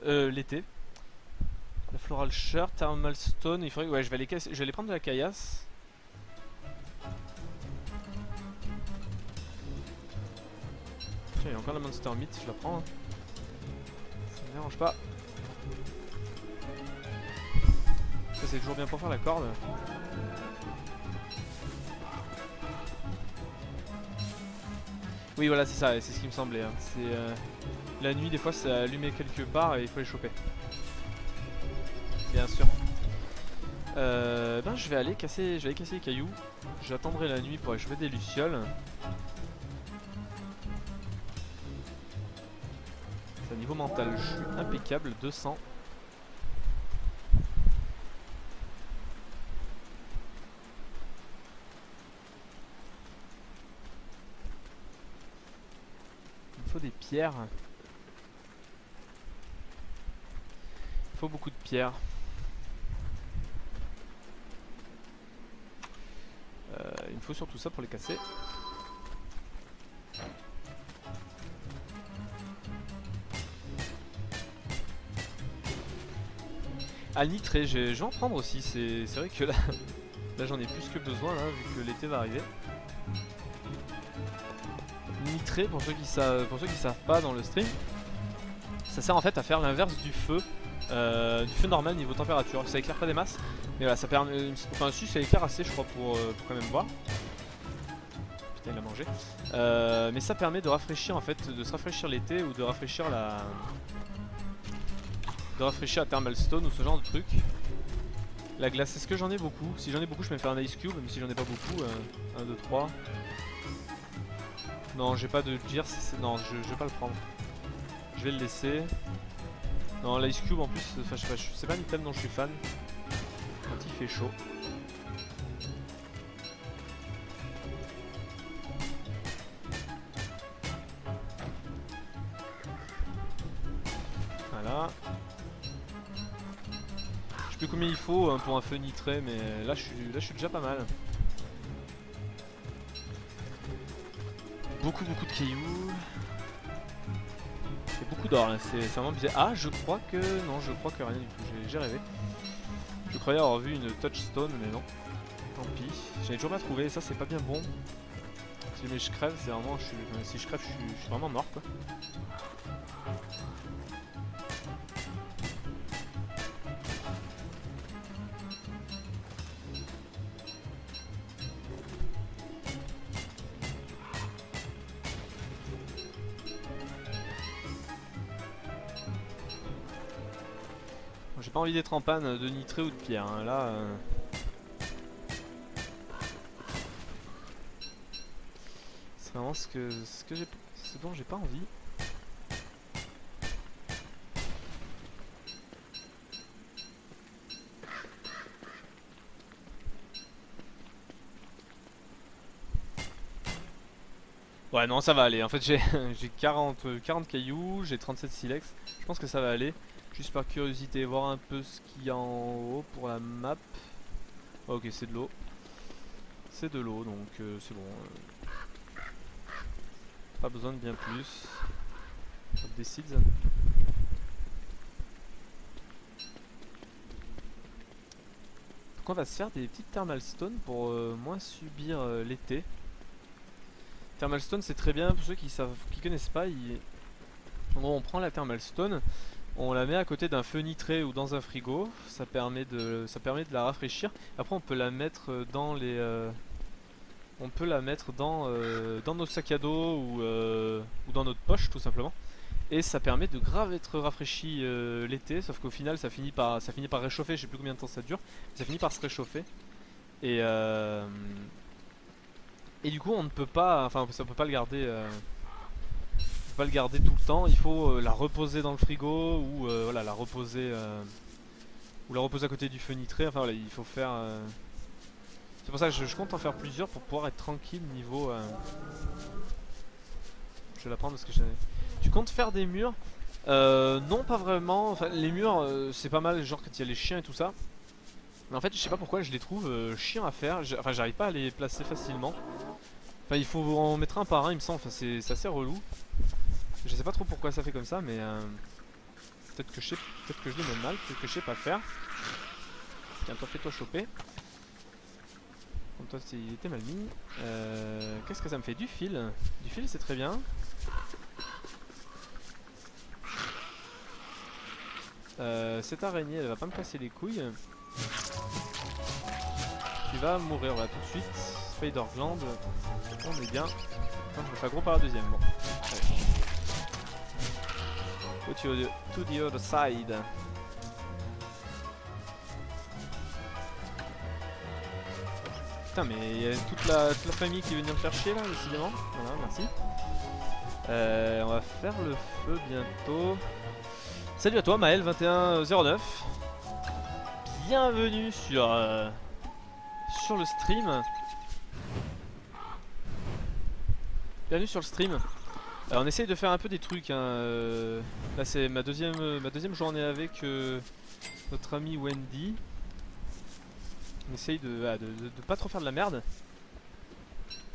L'été. La floral shirt, thermal stone, il faudrait... Ouais, je vais aller prendre de la caillasse. Tiens, il y a encore la monster meat, je la prends. Hein. Ça me dérange pas. Ça c'est toujours bien pour faire la corde. Oui voilà, c'est ça, c'est ce qui me semblait. Hein. C'est la nuit, des fois c'est allumé quelque part et il faut les choper. Bien sûr. Ben je vais aller casser les cailloux. J'attendrai la nuit pour aller choper des lucioles. C'est à niveau mental, je suis impeccable, 200. Il me faut des pierres. Il faut beaucoup de pierres. Il me faut surtout ça pour les casser. Ah, le nitré, je vais en prendre aussi. C'est vrai que là, là j'en ai plus que besoin là, vu que l'été va arriver. Nitré, pour ceux qui savent pas dans le stream, ça sert en fait à faire l'inverse du feu normal niveau température. Ça éclaire pas des masses, mais voilà, ça permet. Enfin, si ça éclaire assez, je crois, pour quand même voir. Putain, il a mangé. Mais ça permet de rafraîchir en fait, de se rafraîchir l'été ou de rafraîchir la. De rafraîchir la thermal stone ou ce genre de truc. La glace, est-ce que j'en ai beaucoup? Si j'en ai beaucoup, je vais me faire un ice cube, mais si j'en ai pas beaucoup, 1, 2, 3. Non, j'ai pas de gear, non, je vais pas le prendre. Je vais le laisser. Non, l'ice cube en plus, enfin, je sais pas, c'est pas un item dont je suis fan. Quand il fait chaud. Voilà. Je sais plus combien il faut hein, pour un feu nitré, mais là je suis déjà pas mal. Beaucoup de cailloux. Et beaucoup d'or là, c'est vraiment bizarre. Ah, je crois que... Non, je crois que rien du tout, j'ai rêvé. Je croyais avoir vu une touchstone, mais non. Tant pis. J'avais toujours pas trouvé, ça c'est pas bien bon. Si jamais je crève, c'est vraiment... si je crève, je suis vraiment mort quoi. J'ai pas envie d'être en panne de nitré ou de pierre, hein. Là... c'est vraiment ce dont j'ai pas envie. Ouais non ça va aller, en fait j'ai 40 cailloux, j'ai 37 silex, je pense que ça va aller. Juste par curiosité, voir un peu ce qu'il y a en haut pour la map. Oh, ok c'est de l'eau. C'est de l'eau donc c'est bon. Pas besoin de bien plus. Des seeds. Donc on va se faire des petites thermal stones pour moins subir l'été. Thermal stone c'est très bien pour ceux qui connaissent pas. En gros on prend la thermal stone, on la met à côté d'un feu nitré ou dans un frigo. Ça permet de la rafraîchir. Après on peut la mettre dans les dans nos sacs à dos ou dans notre poche tout simplement. Et ça permet de grave être rafraîchi l'été, sauf qu'au final ça finit par réchauffer. Je sais plus combien de temps ça dure, ça finit par se réchauffer. Et du coup on ne peut pas, enfin ça peut pas le garder, tout le temps. Il faut la reposer dans le frigo ou voilà la reposer à côté du feu nitré. Enfin voilà, il faut faire. C'est pour ça que je compte en faire plusieurs pour pouvoir être tranquille niveau. Je vais la prendre parce que j'ai. Tu comptes faire des murs? Non pas vraiment. Enfin les murs c'est pas mal, genre quand il y a les chiens et tout ça. Mais en fait je sais pas pourquoi je les trouve chiants à faire. Enfin j'arrive pas à les placer facilement. Enfin il faut en mettre un par un il me semble, enfin, c'est assez relou. Je sais pas trop pourquoi ça fait comme ça mais peut-être que je les mets mal, peut-être que je sais pas faire. Tiens toi fais-toi choper. Comme toi il était mal mis. Qu'est-ce que ça me fait? Du fil. Du fil c'est très bien. Cette araignée elle va pas me casser les couilles. Tu vas mourir là tout de suite. Spider gland. On est bien. Attends, je me fais gros par la deuxième. Bon. Allez. Go to the other side. Putain mais il y a toute la famille qui veut venir me faire chier là décidément. Voilà merci. On va faire le feu bientôt. Salut à toi Maël2109. Bienvenue sur le stream. Bienvenue sur le stream. Alors on essaye de faire un peu des trucs hein. Là c'est ma deuxième journée avec notre ami Wendy. On essaye de pas trop faire de la merde.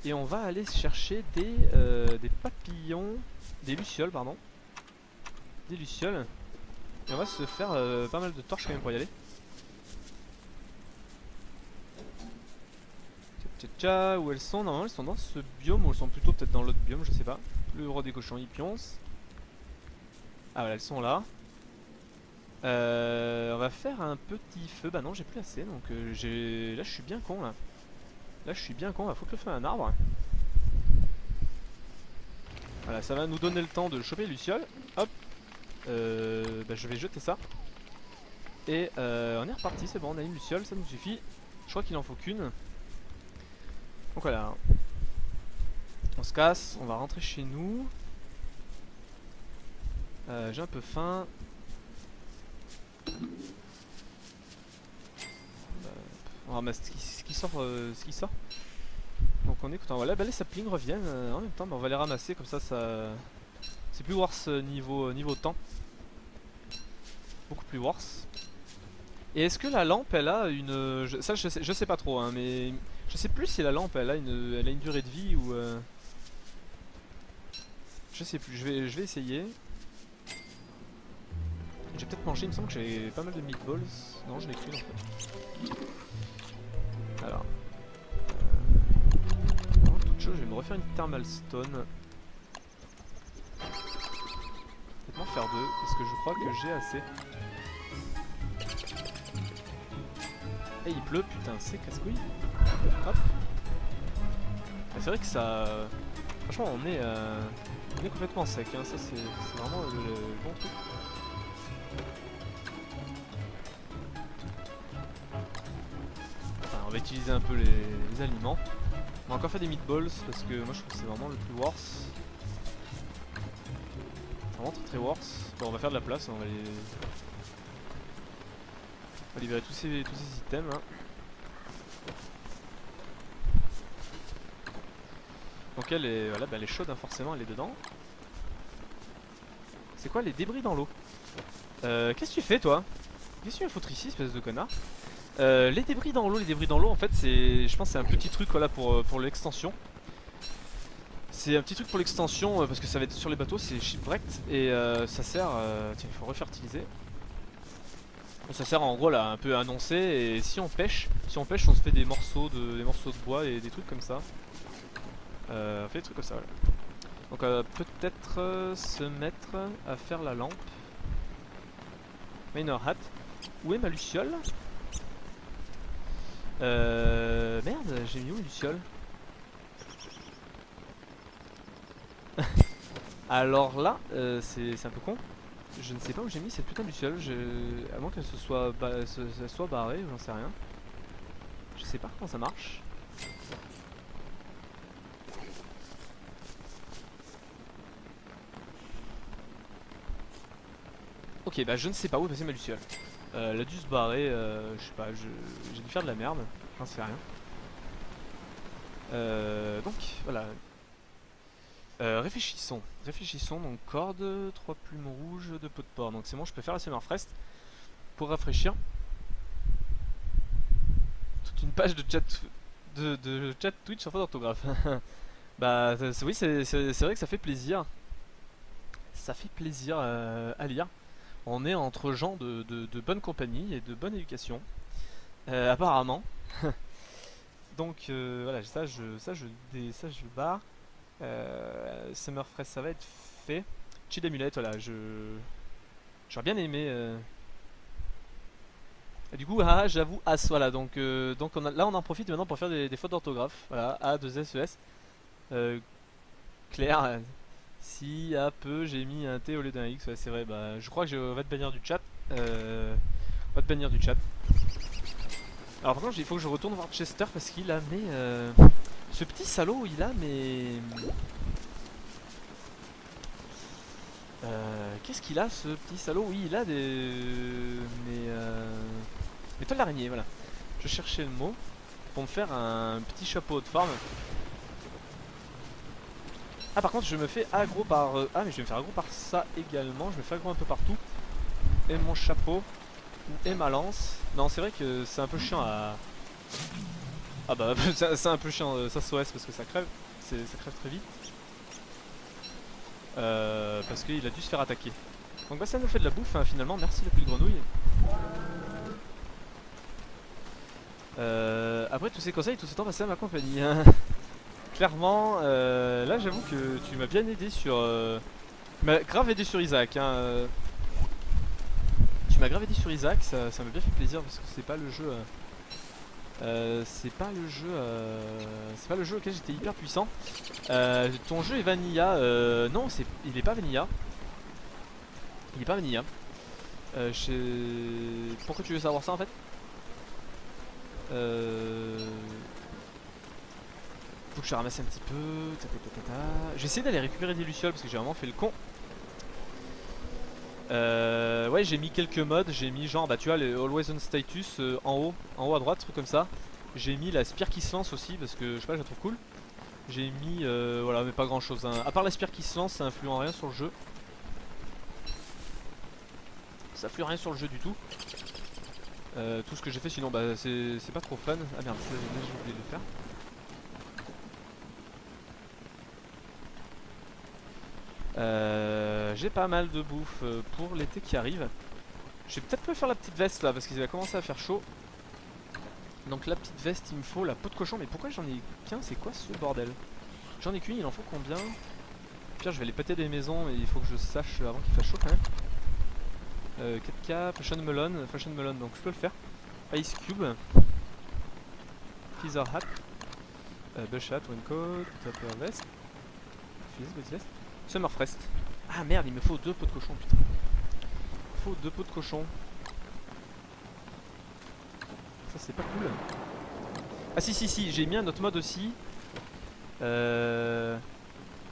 Et on va aller chercher des papillons, des lucioles pardon. Des lucioles. Et on va se faire pas mal de torches quand même pour y aller. Tcha, où elles sont? Normalement elles sont dans ce biome ou elles sont plutôt peut-être dans l'autre biome, je sais pas. Le roi des cochons il pionce. Ah voilà elles sont là. On va faire un petit feu. Bah non j'ai plus assez donc là je suis bien con là. Là je suis bien con, va foutre le feu à un arbre. Voilà ça va nous donner le temps de choper Luciole. Hop. Bah je vais jeter ça. Et on est reparti, c'est bon on a une Luciole, ça nous suffit. Je crois qu'il en faut qu'une. Donc voilà. On se casse, on va rentrer chez nous. J'ai un peu faim. On ramasse ce qui sort. Donc on est content. Voilà, bah les saplings reviennent en même temps. Bah on va les ramasser comme ça. C'est plus worse niveau temps. Beaucoup plus worse. Et est-ce que la lampe elle a une. Ça je sais pas trop hein, mais. Je sais plus si la lampe elle a une durée de vie ou. Je sais plus, je vais essayer. J'ai peut-être mangé, il me semble que j'ai pas mal de meatballs. Non, je n'ai qu'une en fait. Alors. Avant toute chose, je vais me refaire une thermal stone. Peut-être m'en faire deux, parce que je crois que j'ai assez. Et il pleut, putain, c'est casse-couille. Hop. Ah, c'est vrai que ça. Franchement, on est complètement sec, hein. Ça c'est vraiment le bon truc. va utiliser un peu les aliments. On va encore faire des meatballs parce que moi je trouve que c'est vraiment le plus worse. Vraiment très worse. Bon, on va faire de la place, on va libérer tous ces items là. Donc elle est, voilà, bah elle est chaude hein, forcément, elle est dedans. C'est quoi les débris dans l'eau? Qu'est-ce que tu fais toi? Qu'est-ce que tu viens foutre ici, espèce de connard? Les débris dans l'eau en fait c'est, je pense c'est un petit truc voilà pour l'extension. C'est un petit truc pour l'extension parce que ça va être sur les bateaux, c'est shipwrecked et ça sert, tiens il faut refertiliser. Ça sert en gros là un peu à annoncer et si on pêche on se fait des morceaux de bois et des trucs comme ça. On fait des trucs comme ça voilà. Donc peut-être se mettre à faire la lampe. Miner hat. Où est ma luciole? Merde, j'ai mis où une luciole? Alors là, c'est un peu con. Je ne sais pas où j'ai mis cette putain de luciole. À moins qu'elle soit barrée, j'en sais rien. Je sais pas comment ça marche. Ok, bah je ne sais pas où est passée ma luciole. Elle a dû se barrer, je sais pas, j'ai dû faire de la merde. J'en sais rien. Donc voilà. Réfléchissons, donc corde, 3 plumes rouges, 2 pots de porc. Donc c'est bon, je peux faire la Summerfest pour rafraîchir. Toute une page de chat Twitch en faute d'orthographe. Bah oui, c'est vrai que ça fait plaisir. Ça fait plaisir à lire. On est entre gens de bonne compagnie et de bonne éducation. Apparemment. Donc voilà, ça je barre. Summerfest ça va être fait. Chill amulette, voilà, j'aurais bien aimé. Et du coup, j'avoue, as, voilà, donc là on en profite maintenant pour faire des fautes d'orthographe. Voilà, A, 2 S, E, S. Claire, si à peu j'ai mis un T au lieu d'un X, ouais, c'est vrai, bah je crois que je vais te bannir du chat. On va te bannir du chat. Alors par contre, il faut que je retourne voir Chester parce qu'il a mes. Ce petit salaud, il a mes. Qu'est-ce qu'il a ce petit salaud? Oui, il a des. Mes toiles d'araignée, voilà. Je cherchais le mot pour me faire un petit chapeau de forme. Ah, par contre, je me fais aggro par. Ah, mais je vais me faire aggro par ça également. Je me fais aggro un peu partout. Et mon chapeau. Et ma lance. Non, c'est vrai que c'est un peu chiant à. Ah bah c'est un peu chiant, ça SOS parce que ça crève, ça crève très vite. Parce qu'il a dû se faire attaquer. Donc bah ça nous fait de la bouffe hein, finalement, merci la pluie de grenouille. Après tous ces conseils, tout ce temps passé à ma compagnie. Clairement, là j'avoue que tu m'as bien aidé sur... Tu m'as grave aidé sur Isaac. Hein, Tu m'as grave aidé sur Isaac, ça m'a bien fait plaisir parce que c'est pas le jeu... c'est pas le jeu auquel j'étais hyper puissant. Ton jeu est vanilla. Non, il est pas vanilla. Il est pas vanilla. Pourquoi tu veux savoir ça en fait? Faut que je ramasse un petit peu. Je vais essayer d'aller récupérer des lucioles parce que j'ai vraiment fait le con. Ouais, j'ai mis quelques modes. J'ai mis genre, bah tu vois, le Always on Status en haut à droite, truc comme ça. J'ai mis la spire qui se lance aussi parce que je sais pas, je la trouve cool. J'ai mis, voilà, mais pas grand chose. Hein. À part la spire qui se lance, ça influe en rien sur le jeu. Ça influe rien sur le jeu du tout. Tout ce que j'ai fait sinon, bah c'est pas trop fun. Ah merde, j'ai oublié de le faire. J'ai pas mal de bouffe pour l'été qui arrive. Je vais peut-être me faire la petite veste là parce qu'il va commencer à faire chaud. Donc la petite veste il me faut la peau de cochon. Mais pourquoi j'en ai qu'un? C'est quoi ce bordel? J'en ai qu'une, il en faut combien? Pire je vais aller péter des maisons. Mais il faut que je sache avant qu'il fasse chaud quand même. 4K, fashion melon, donc je peux le faire. Ice cube, Feather hat, bush hat, raincoat, topper vest, vest, Summerfest. Ah merde, il me faut 2 pots de cochon, putain. Il faut 2 pots de cochon. Ça c'est pas cool. Ah si si si, j'ai mis un autre mode aussi.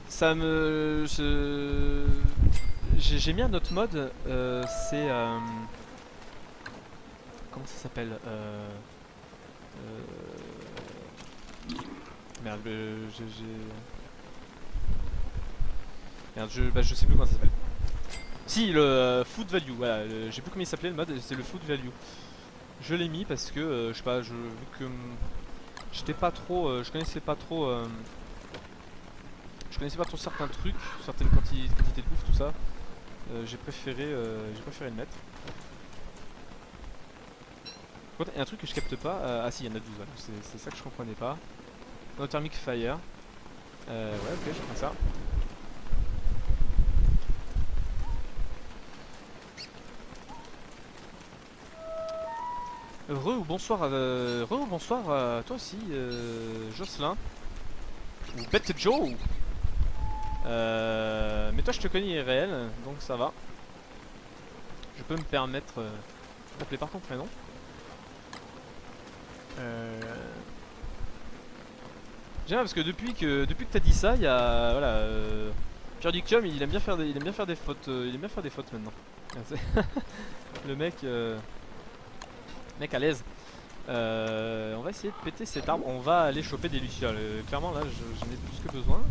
Ça me... J'ai mis un autre mode, c'est... comment ça s'appelle Merde, Merde, je sais plus comment ça s'appelle. Si, le food value, voilà, je sais plus comment il s'appelait le mode, c'est le food value. Je l'ai mis parce que, je sais pas, vu que j'étais pas trop, je connaissais pas trop certains trucs, certaines quantités de bouffe, tout ça. J'ai préféré le mettre. Par contre, il y a un truc que je capte pas, ah si, il y en a 12, voilà. C'est ça que je comprenais pas. No thermic fire. Ouais, ok, je prends ça. Re ou bonsoir à toi aussi, Jocelyn. Ou Bête Joe. Mais toi je te connais IRL, donc ça va. Je peux me permettre de t'appeler par ton prénom. J'aime parce que depuis que t'as dit ça, il y a voilà, Pierre Dictum, il aime bien faire des fautes, il aime bien faire des fautes maintenant. Le mec à l'aise. On va essayer de péter cet arbre, on va aller choper des lucioles. Clairement là j'en ai plus que besoin.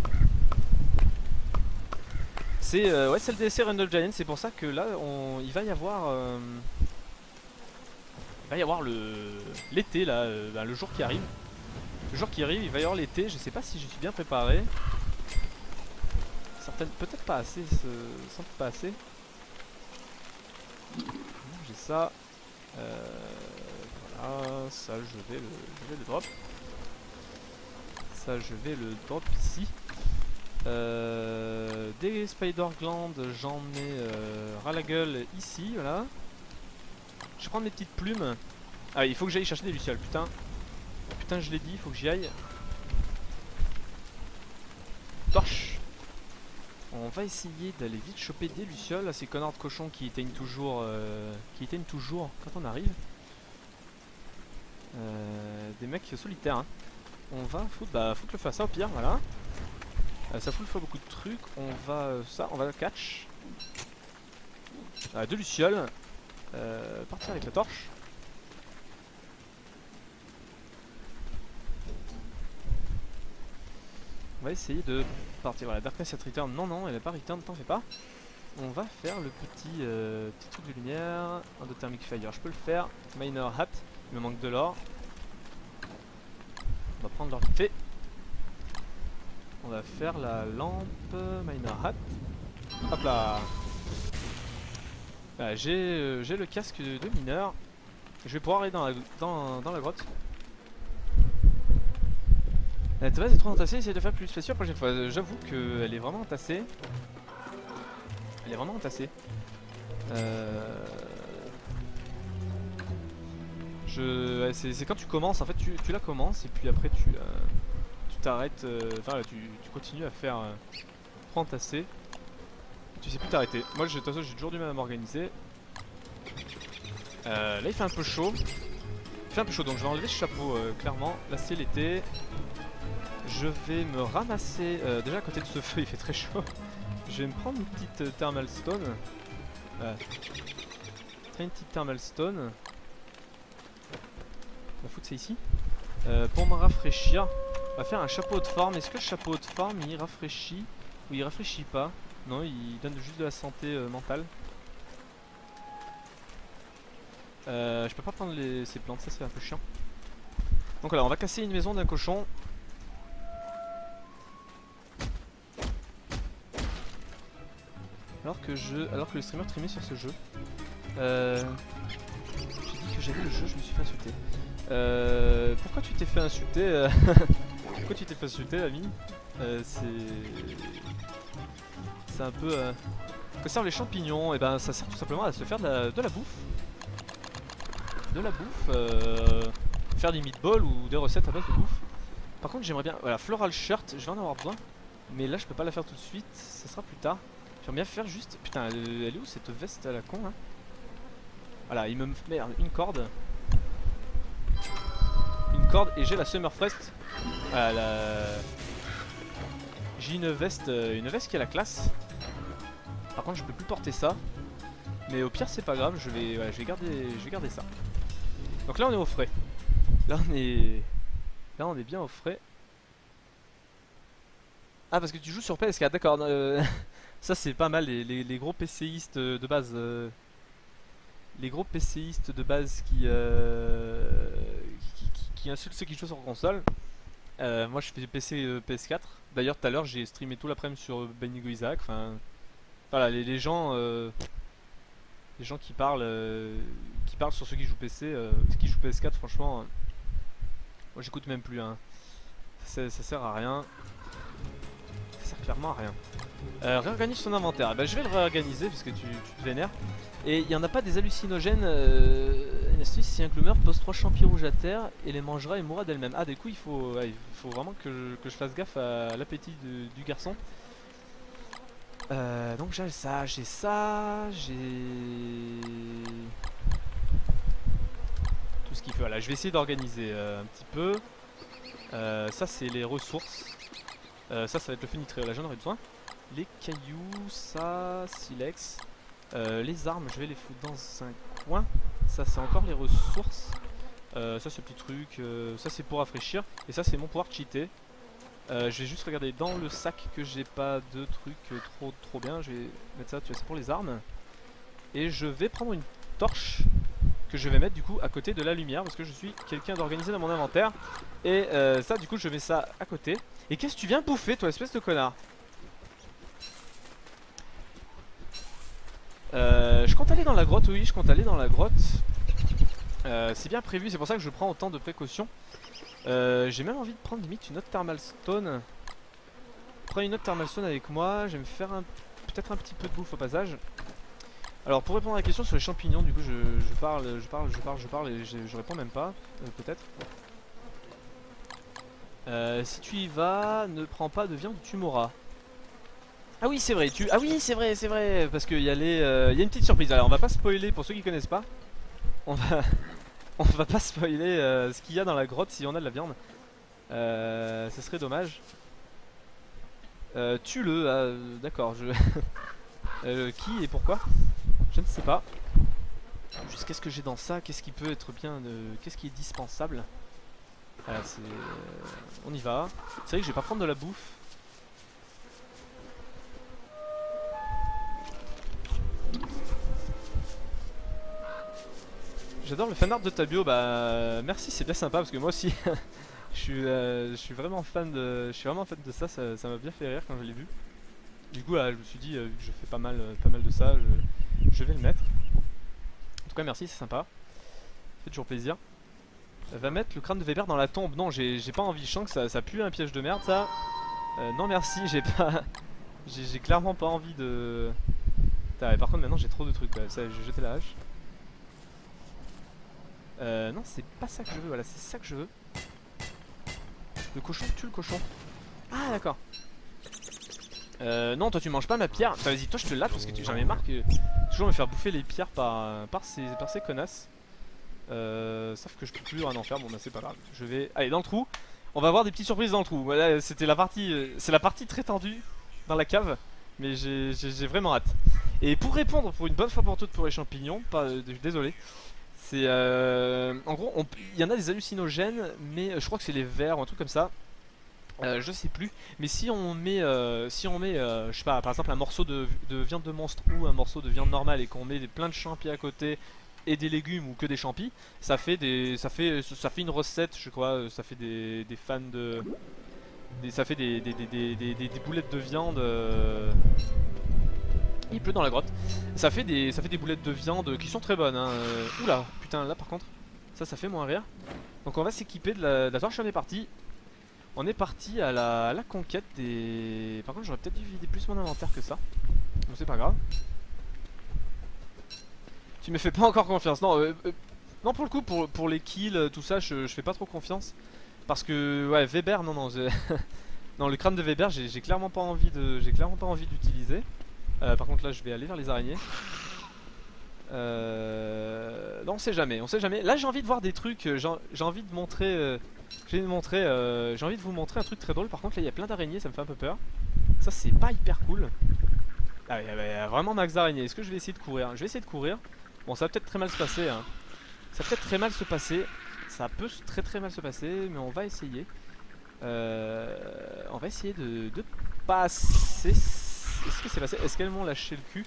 C'est ouais, c'est le DLC Randall Giant, c'est pour ça que là il va y avoir l'été là, le jour qui arrive. Le jour qui arrive, il va y avoir l'été, je sais pas si je suis bien préparé. Peut-être pas assez, sans doute pas assez. J'ai ça. Voilà, ça je vais le drop. Ça je vais le drop ici. Des spider glands, j'en ai ras la gueule ici, voilà. Je vais prendre mes petites plumes. Ah, il faut que j'aille chercher des lucioles, putain. Putain, je l'ai dit, il faut que j'y aille. Torche. On va essayer d'aller vite choper des lucioles à ces connards de cochons qui éteignent toujours, quand on arrive. Des mecs solitaires, hein. On va foutre le feu à ça au pire, voilà. Ça fout le feu à beaucoup de trucs. On va catch. Deux lucioles. Partir avec la torche. On va essayer de partir. Voilà, Darkness at Return. Non, elle n'est pas Return, t'en fais pas. On va faire le petit truc de lumière. Un de Thermic Fire, je peux le faire. Miner Hat, il me manque de l'or. On va prendre l'or vite fait. On va faire la lampe Miner Hat. Hop là. Voilà, j'ai le casque de mineur. Je vais pouvoir aller dans la grotte. La base est trop entassée, essayez de faire plus spacieux la prochaine fois. J'avoue qu'elle est vraiment entassée. Elle est vraiment entassée. C'est quand tu commences, en fait tu la commences et puis après tu t'arrêtes, enfin tu continues à faire trop entassé. Tu sais plus t'arrêter. Moi de toute façon j'ai toujours du mal à m'organiser. Là il fait un peu chaud. Il fait un peu chaud donc je vais enlever ce chapeau clairement. Là c'est l'été. Je vais me ramasser, déjà à côté de ce feu il fait très chaud. Je vais me prendre une petite thermal stone. Une petite thermal stone. On va foutre ça ici. Pour me rafraîchir, on va faire un chapeau de forme. Est-ce que le chapeau de forme il rafraîchit ou il rafraîchit pas? Non, il donne juste de la santé mentale. Je peux pas prendre ces plantes, ça c'est un peu chiant. Donc voilà, on va casser une maison d'un cochon. Alors que le streamer trimait sur ce jeu. J'ai dit que j'avais le jeu, je me suis fait insulter. Pourquoi tu t'es fait insulter Pourquoi tu t'es fait insulter, l'ami? C'est un peu... Que servent les champignons? Et ben ça sert tout simplement à se faire de la bouffe. Faire des meatballs ou des recettes à base de bouffe. Par contre j'aimerais bien... Voilà, floral shirt, je vais en avoir besoin. Mais là je peux pas la faire tout de suite, ça sera plus tard. J'aimerais bien faire juste... Putain, elle est où cette veste à la con hein? Voilà, il me met une corde. Une corde et j'ai la Summerfest. J'ai une veste qui a la classe. Par contre je peux plus porter ça. Mais au pire c'est pas grave, je vais garder ça. Donc là on est au frais. Là on est bien au frais. Ah parce que tu joues sur PS4, d'accord. Ça c'est pas mal les gros PCistes de base. Les gros PCistes de base qui insultent ceux qui jouent sur console. Moi je fais PC PS4. D'ailleurs tout à l'heure j'ai streamé tout l'après-midi sur Benigo Isaac. Enfin voilà les gens qui parlent sur ceux qui jouent PC, ceux qui jouent PS4 franchement moi j'écoute même plus hein. Ça sert à rien. Ça sert clairement à rien. Réorganise son inventaire. Bah, je vais le réorganiser puisque tu te vénères. Et il n'y en a pas des hallucinogènes. Une astuce, si un gloomer pose 3 champis rouges à terre et les mangera et mourra d'elle-même. Ah, du coup, il faut vraiment que je fasse gaffe à l'appétit du garçon. Donc j'ai ça, j'ai tout ce qu'il faut. Voilà, je vais essayer d'organiser un petit peu. Ça, c'est les ressources. Ça va être le fenitréol. Là, j'en aurai besoin. Les cailloux, ça, silex. Les armes, je vais les foutre dans un coin. Ça, c'est encore les ressources. Ça, ce petit truc. Ça, c'est pour rafraîchir. Et ça, c'est mon pouvoir cheater. Je vais juste regarder dans le sac que j'ai pas de trucs trop bien. Je vais mettre ça, tu vois, c'est pour les armes. Et je vais prendre une torche que je vais mettre du coup à côté de la lumière parce que je suis quelqu'un d'organisé dans mon inventaire. Et ça, du coup, je mets ça à côté. Et qu'est-ce que tu viens bouffer, toi, espèce de connard? Je compte aller dans la grotte, oui, je compte aller dans la grotte. C'est bien prévu, c'est pour ça que je prends autant de précautions. J'ai même envie de prendre limite une autre thermal stone. Prends une autre thermal stone avec moi, je vais me faire peut-être un petit peu de bouffe au passage. Alors pour répondre à la question sur les champignons, du coup je parle et je réponds même pas, peut-être. Si tu y vas, ne prends pas de viande ou tu mourras. Ah oui c'est vrai, ah oui c'est vrai, parce qu'il y a il y a une petite surprise. Alors on va pas spoiler pour ceux qui connaissent pas. On va pas spoiler ce qu'il y a dans la grotte si on a de la viande. Ce serait dommage. Tue-le, d'accord, qui et pourquoi? Je ne sais pas. Juste qu'est-ce que j'ai dans ça? Qu'est-ce qui peut être bien, qu'est-ce qui est dispensable? On y va. C'est vrai que je vais pas prendre de la bouffe. J'adore le fanart de Tabio, bah merci, c'est bien sympa parce que moi aussi je suis vraiment fan de ça, ça m'a bien fait rire quand je l'ai vu. Du coup je me suis dit vu que je fais pas mal de ça, je vais le mettre. En tout cas merci, c'est sympa. Ça fait toujours plaisir. Va mettre le crâne de Weber dans la tombe. Non, j'ai pas envie, je sens que ça pue un piège de merde ça. Non merci, j'ai clairement pas envie de... Par contre maintenant j'ai trop de trucs, ça, je vais jeter la hache. Non c'est pas ça que je veux, voilà c'est ça que je veux. Le cochon, tue le cochon. Ah d'accord. Non toi tu manges pas ma pierre. Enfin vas-y toi je te lâche parce que j'en ai marre que toujours me faire bouffer les pierres par ces connasses. Sauf que je peux plus rien en faire, bon bah c'est pas grave. Je vais aller dans le trou. On va avoir des petites surprises dans le trou. Voilà, c'était la partie, c'est la partie très tendue dans la cave. Mais j'ai vraiment hâte. Et pour répondre pour une bonne fois pour toutes pour les champignons, désolé. C'est en gros, il y en a des hallucinogènes, mais je crois que c'est les vers ou un truc comme ça. Je sais plus. Mais si on met, je sais pas, par exemple un morceau de viande de monstre ou un morceau de viande normale et qu'on met plein de champis à côté et des légumes ou que des champis, ça fait une recette, je crois. Ça fait des fans de, ça fait des boulettes de viande. Il pleut dans la grotte. Ça fait des boulettes de viande qui sont très bonnes hein. Oula, putain là par contre ça fait moins rire. Donc on va s'équiper de la torche. On est parti. On est parti à la conquête des... Par contre j'aurais peut-être dû vider plus mon inventaire que ça. Donc c'est pas grave. Tu me fais pas encore confiance. Non, non pour le coup pour les kills tout ça je fais pas trop confiance. Parce que ouais Weber non non le crâne de Weber j'ai clairement pas envie d'utiliser. Par contre là je vais aller vers les araignées. Non on sait jamais, Là j'ai envie de voir des trucs, j'ai envie de montrer J'ai envie de vous montrer un truc très drôle. Par contre là il y a plein d'araignées, ça me fait un peu peur. Ça c'est pas hyper cool. Ah il y a vraiment max d'araignées. Est-ce que je vais essayer de courir? Je vais essayer de courir. Bon ça va peut-être très mal se passer hein. Ça va peut-être très mal se passer. Ça peut très mal se passer. Mais on va essayer. On va essayer de passer. Est-ce que c'est passé? Est-ce qu'elles m'ont lâché le cul?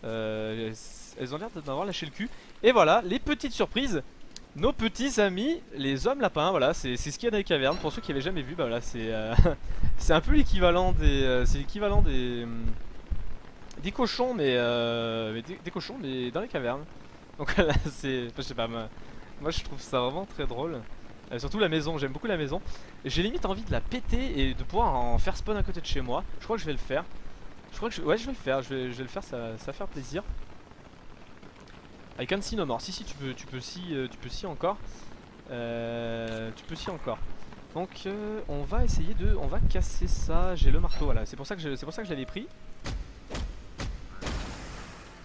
Elles ont l'air d'avoir lâché le cul. Et voilà, les petites surprises. Nos petits amis, les hommes lapins, voilà, c'est ce qu'il y a dans les cavernes. Pour ceux qui n'avaient jamais vu, bah voilà, c'est c'est un peu l'équivalent des cochons, mais, des cochons, mais dans les cavernes. Donc là, c'est, je sais pas, moi je trouve ça vraiment très drôle. Surtout la maison, j'aime beaucoup la maison. J'ai limite envie de la péter et de pouvoir en faire spawn à côté de chez moi. Je crois que je vais le faire. Ouais, je vais le faire, je vais le faire, ça va faire plaisir. I can see no more. Si tu peux si encore. Tu peux si encore. Donc on va essayer on va casser ça. J'ai le marteau, voilà. C'est pour ça que je l'avais pris.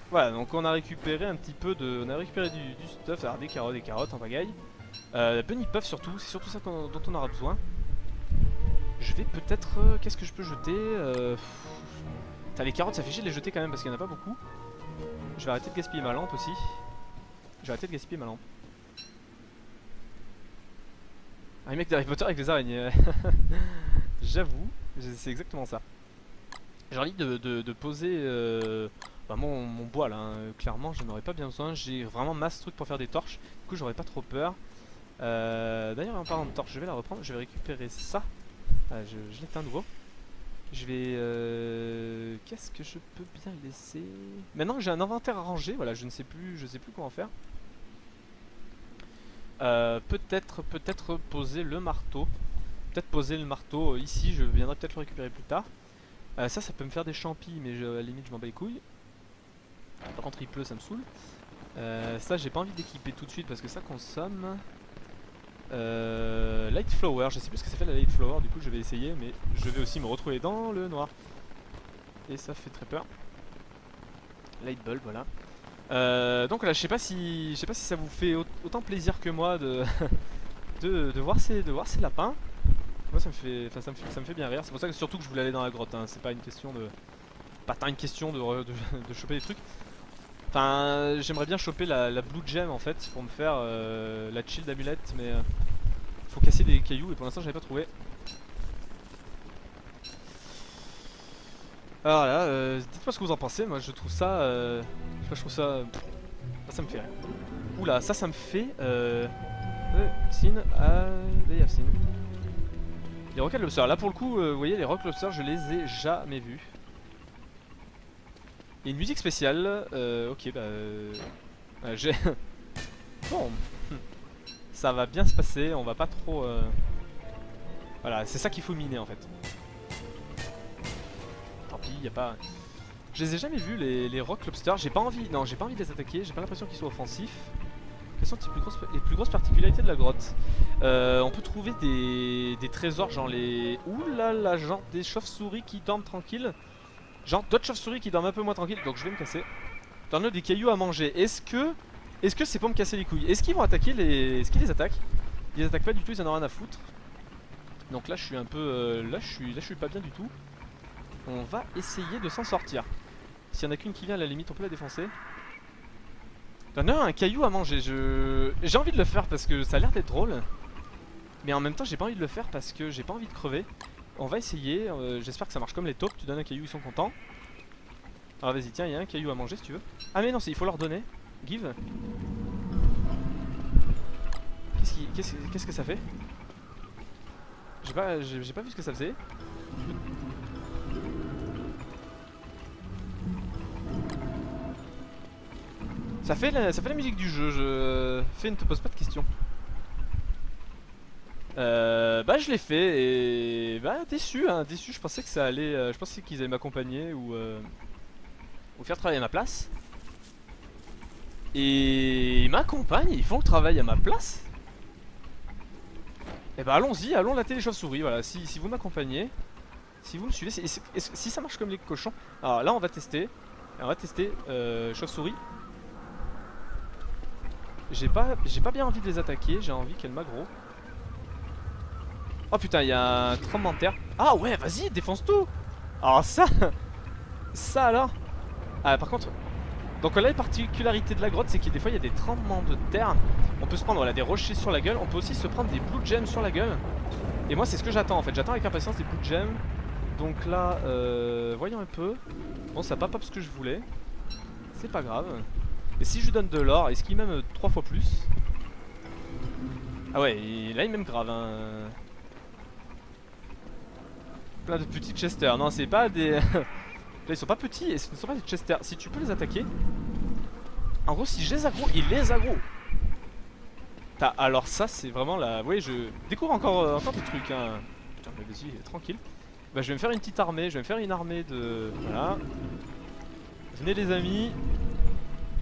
Voilà, donc on a récupéré un petit peu de, on a récupéré du stuff, alors des carottes en pagaille. Bunny puff surtout, c'est surtout ça dont on aura besoin. Je vais peut-être, qu'est-ce que je peux jeter? T'as les carottes, ça fait chier de les jeter quand même parce qu'il n'y en a pas beaucoup. Je vais arrêter de gaspiller ma lampe aussi. Un mec d'Harry Potter avec les araignées. J'avoue, c'est exactement ça. J'ai envie de poser bah mon bois là. Hein. Clairement, j'en aurais pas bien besoin. J'ai vraiment masse truc pour faire des torches. Du coup, j'aurais pas trop peur. D'ailleurs, en parlant de torches, je vais la reprendre. Je vais récupérer ça. Je l'éteins à nouveau. Je vais. Qu'est-ce que je peux bien laisser? Maintenant que j'ai un inventaire à ranger, voilà, je sais plus comment faire. Peut-être poser le marteau. Peut-être poser le marteau ici. Je viendrai peut-être le récupérer plus tard. Ça peut me faire des champis, mais à la limite, je m'en bats les couilles. Par contre, il pleut, ça me saoule. Ça, j'ai pas envie d'équiper tout de suite parce que ça consomme. Light flower, je sais plus ce que ça fait la light flower, du coup je vais essayer, mais je vais aussi me retrouver dans le noir. Et ça fait très peur. Light bulb, voilà. Donc là, je sais pas si ça vous fait autant plaisir que moi de de voir ces lapins. Moi ça me fait bien rire. C'est pour ça que surtout que je voulais aller dans la grotte. Hein. C'est pas une question de de choper des trucs. Enfin, j'aimerais bien choper la blue gem en fait pour me faire la shield amulette, mais faut casser des cailloux et pour l'instant j'avais pas trouvé. Alors là, dites-moi ce que vous en pensez. Moi je trouve ça, je trouve ça, ça me fait rire. Oula, ça me fait les rocket lobsters. Là pour le coup, vous voyez les rock lobsters, je les ai jamais vus. Il y a une musique spéciale, ok bah j'ai... Bon, ça va bien se passer, on va pas trop... Voilà, c'est ça qu'il faut miner en fait. Tant pis, y a pas... Je les ai jamais vus les rock lobsters, j'ai pas envie... Non, j'ai pas envie de les attaquer, j'ai pas l'impression qu'ils soient offensifs. Quelles sont les plus grosses particularités de la grotte? On peut trouver des trésors genre les... Oulala, genre des chauves-souris qui dorment tranquilles. Genre d'autres chauves-souris qui dorment un peu moins tranquilles, donc je vais me casser. T'en as des cailloux à manger. Est-ce que c'est pour me casser les couilles? Est-ce qu'ils vont attaquer les... Est-ce qu'ils les attaquent? Ils les attaquent pas du tout, ils en ont rien à foutre. Donc là je suis un peu... là je suis pas bien du tout. On va essayer de s'en sortir. S'il y en a qu'une qui vient à la limite on peut la défoncer. T'en as un caillou à manger. J'ai envie de le faire parce que ça a l'air d'être drôle. Mais en même temps j'ai pas envie de le faire parce que j'ai pas envie de crever. On va essayer, j'espère que ça marche comme les taupes, tu donnes un caillou, ils sont contents. Alors vas-y, tiens, il y a un caillou à manger si tu veux. Ah mais non, il faut leur donner. Give. Qu'est-ce que ça fait? J'ai pas vu ce que ça faisait. Ça fait la musique du jeu, Fais, ne te pose pas de questions. Bah je l'ai fait et bah déçu hein, déçu, je pensais que ça allait, je pensais qu'ils allaient m'accompagner ou faire travailler à ma place. Et ils m'accompagnent, ils font le travail à ma place. Et bah allons-y, allons latter les chauves-souris, voilà, si vous m'accompagnez, si vous me suivez, si ça marche comme les cochons. Alors là on va tester, chauve-souris. J'ai pas bien envie de les attaquer, j'ai envie qu'elles m'aggro. Oh putain, il y a un tremblement de terre. Ah ouais, vas-y, défonce tout. Alors ça, ça alors. Ah par contre, donc là la particularité de la grotte, c'est que des fois il y a des tremblements de terre. On peut se prendre voilà, des rochers sur la gueule. On peut aussi se prendre des blue gems sur la gueule. Et moi c'est ce que j'attends en fait. J'attends avec impatience des blue gems. Donc là, voyons un peu. Bon, ça n'a pas pop ce que je voulais. C'est pas grave. Et si je lui donne de l'or, est-ce qu'il m'aime 3 fois plus? Ah ouais, là il m'aime grave hein. Plein de petits Chester. Non, c'est pas des... Là ils sont pas petits et ce ne sont pas des Chester. Si tu peux les attaquer... En gros si je les aggro, il les aggro. Alors ça c'est vraiment la... Oui, je découvre encore des trucs hein. Putain mais vas-y, tranquille. Bah je vais me faire une petite armée, je vais me faire une armée de... Voilà. Venez les amis.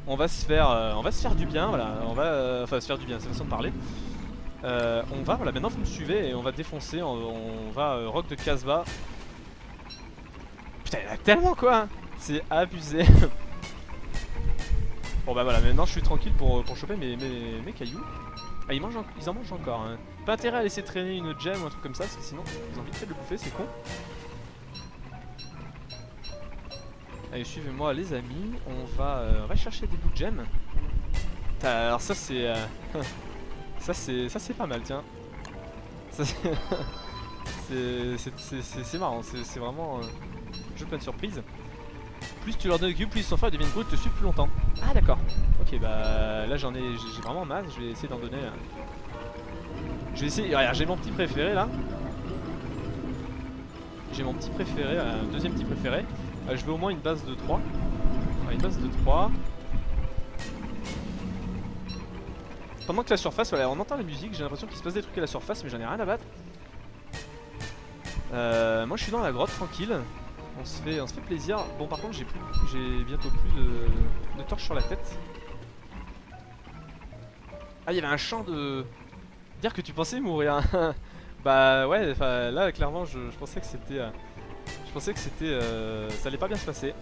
On va se faire du bien, voilà. On va... Enfin se faire du bien, c'est la façon de parler. On va, voilà, maintenant vous me suivez et on va défoncer, on va rock de Casbah. Putain, il y en a tellement quoi hein. C'est abusé. Bon bah voilà, maintenant je suis tranquille pour choper mes cailloux. Ah, ils en mangent encore hein. Pas intérêt à laisser traîner une gemme ou un truc comme ça, parce que sinon ils ont vite fait de le bouffer, c'est con. Allez, suivez-moi les amis, on va chercher des bouts de gemmes. Alors ça c'est... ça c'est pas mal, tiens. C'est marrant, c'est vraiment jeu plein de surprises. Plus tu leur donnes de cube, plus ils sont forts et deviennent gros, ils te suivent plus longtemps. Ah d'accord. Ok bah là j'ai vraiment masse, je vais essayer d'en donner. Je vais essayer, regarde j'ai mon petit préféré là. J'ai mon petit préféré, un deuxième petit préféré. Je veux au moins une base de 3. Une base de 3. Pendant que la surface, voilà, on entend la musique, j'ai l'impression qu'il se passe des trucs à la surface, mais j'en ai rien à battre. Moi je suis dans la grotte tranquille. On se fait plaisir. Bon par contre j'ai bientôt plus de torches sur la tête. Ah il y avait un champ de... Dire que tu pensais mourir. Bah ouais, là clairement je pensais que c'était... ça allait pas bien se passer.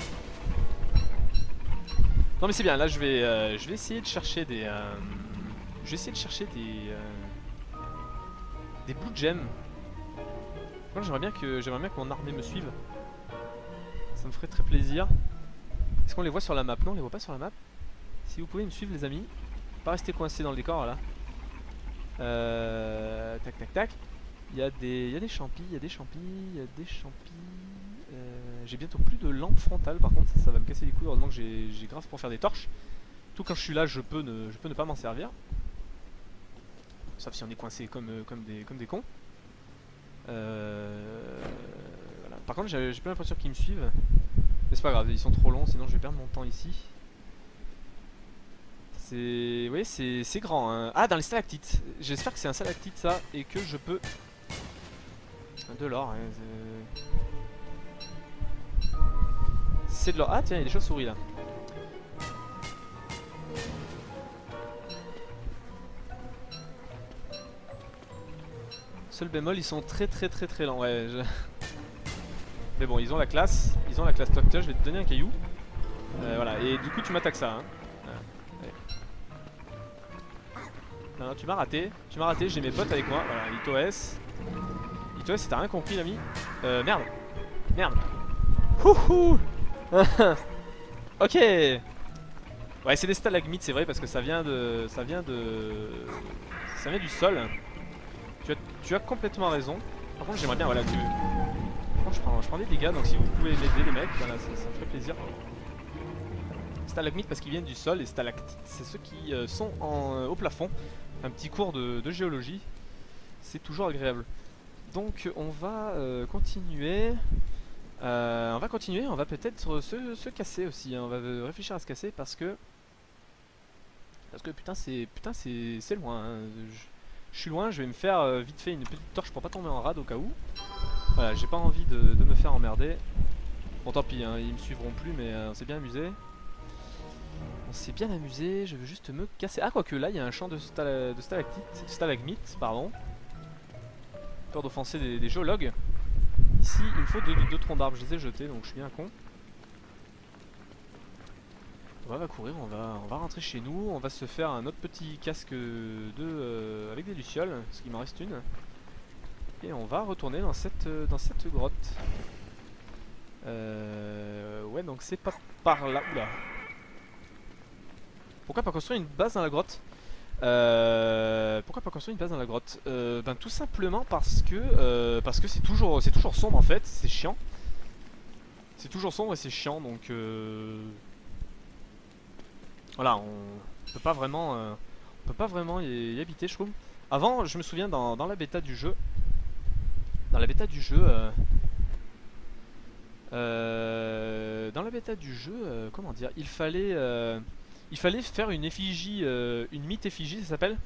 Non mais c'est bien, là je vais essayer de chercher des... je vais essayer de chercher des blue gems. Moi j'aimerais bien que mon armée me suive. Ça me ferait très plaisir. Est-ce qu'on les voit sur la map? Non, on les voit pas sur la map. Si vous pouvez me suivre les amis. Pas rester coincé dans le décor là. Tac tac tac. Il y a des champis, il y a des champis, il y a des champis. J'ai bientôt plus de lampe frontale par contre, ça va me casser les couilles. Heureusement que j'ai grave pour faire des torches. Tout quand je suis là, je peux ne pas m'en servir. Sauf si on est coincé comme des cons. Voilà. Par contre j'ai pas l'impression qu'ils me suivent. Mais c'est pas grave, ils sont trop longs, sinon je vais perdre mon temps ici. Vous voyez, c'est grand hein. Ah, dans les stalactites. J'espère que c'est un stalactite ça et que je peux... De l'or hein. C'est de l'or. Ah tiens, il y a des chauves-souris là. Seul bémol, ils sont très lents. Ouais, mais bon, ils ont la classe. Ils ont la classe. Toc, je vais te donner un caillou. Voilà, et du coup, tu m'attaques ça. Hein. Ouais. Non, tu m'as raté. J'ai mes potes avec moi. Voilà, Itoes. Itoes, si t'as rien compris, l'ami. Merde. Houhou. Ok. Ouais, c'est des stalagmites, c'est vrai, parce que ça vient du sol. Tu as complètement raison. Par contre j'aimerais bien voilà je prends des dégâts, donc si vous pouvez m'aider les mecs, voilà, ça me ferait plaisir. Stalagmites parce qu'ils viennent du sol et stalactites c'est ceux qui sont au plafond. Un petit cours de géologie, c'est toujours agréable. Donc on va continuer. On va peut-être se casser aussi, hein. On va réfléchir à se casser parce que putain c'est loin hein. Je suis loin, je vais me faire vite fait une petite torche pour pas tomber en rade au cas où. Voilà, j'ai pas envie de me faire emmerder. Bon tant pis, hein, ils me suivront plus mais on s'est bien amusé. Je veux juste me casser. Ah quoique là il y a un champ de stalagmites, pardon. Peur d'offenser des géologues. Ici il me faut deux troncs d'arbres, je les ai jetés donc je suis bien con. On va courir, on va rentrer chez nous, on va se faire un autre petit casque avec des lucioles, parce qu'il m'en reste une. Et on va retourner dans cette grotte. Ouais, donc c'est pas par là. Oula. Pourquoi pas construire une base dans la grotte? Pourquoi pas construire une base dans la grotte? Ben tout simplement parce que c'est toujours sombre en fait, c'est chiant. C'est toujours sombre et c'est chiant, donc voilà, on peut pas vraiment y habiter, je trouve. Avant, je me souviens dans la bêta du jeu, comment dire, il fallait faire une effigie, une mythe effigie, ça s'appelle.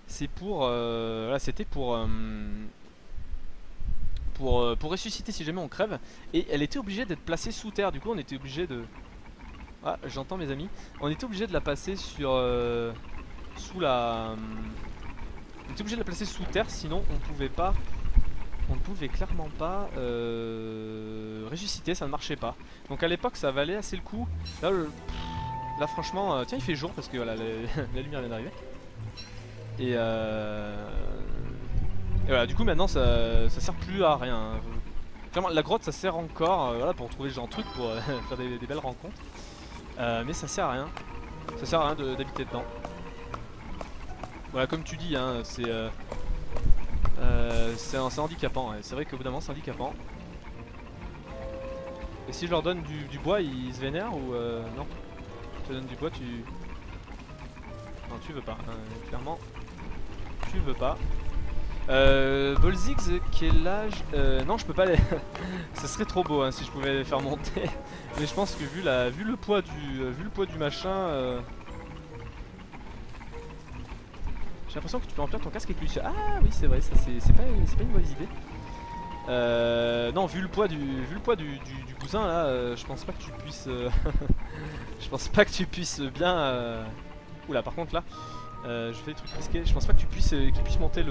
C'est pour, là, c'était pour ressusciter si jamais on crève. Et elle était obligée d'être placée sous terre. Du coup, on était obligé de. Ah, j'entends mes amis. On était obligé de la passer sur, sous la. On était obligé de la placer sous terre, sinon on pouvait pas. On ne pouvait clairement pas ressusciter, ça ne marchait pas. Donc à l'époque ça valait assez le coup. Là franchement, tiens il fait jour parce que voilà, la lumière vient d'arriver. Et voilà, du coup maintenant ça sert plus à rien. Clairement la grotte ça sert encore voilà, pour trouver ce genre de trucs, pour faire des belles rencontres. Mais ça sert à rien. Ça sert à rien d'habiter dedans. Voilà, comme tu dis, hein, c'est handicapant, ouais. C'est vrai qu'au bout d'un moment c'est handicapant. Et si je leur donne du bois, ils se vénèrent ou non? Je te donne du bois, tu... Non, tu veux pas, hein, clairement. Tu veux pas. Bolzix, quel âge? Non, je peux pas les... Ce serait trop beau hein, si je pouvais les faire monter. Mais je pense que vu le poids du machin... J'ai l'impression que tu peux remplir ton casque avec lui. Ah oui c'est vrai, ça c'est pas une mauvaise idée. Non, vu le poids du cousin là, je pense pas que tu puisses je pense pas que tu puisses bien Oula, par contre là je fais des trucs risqués, je pense pas que tu puisses qu'il puisse monter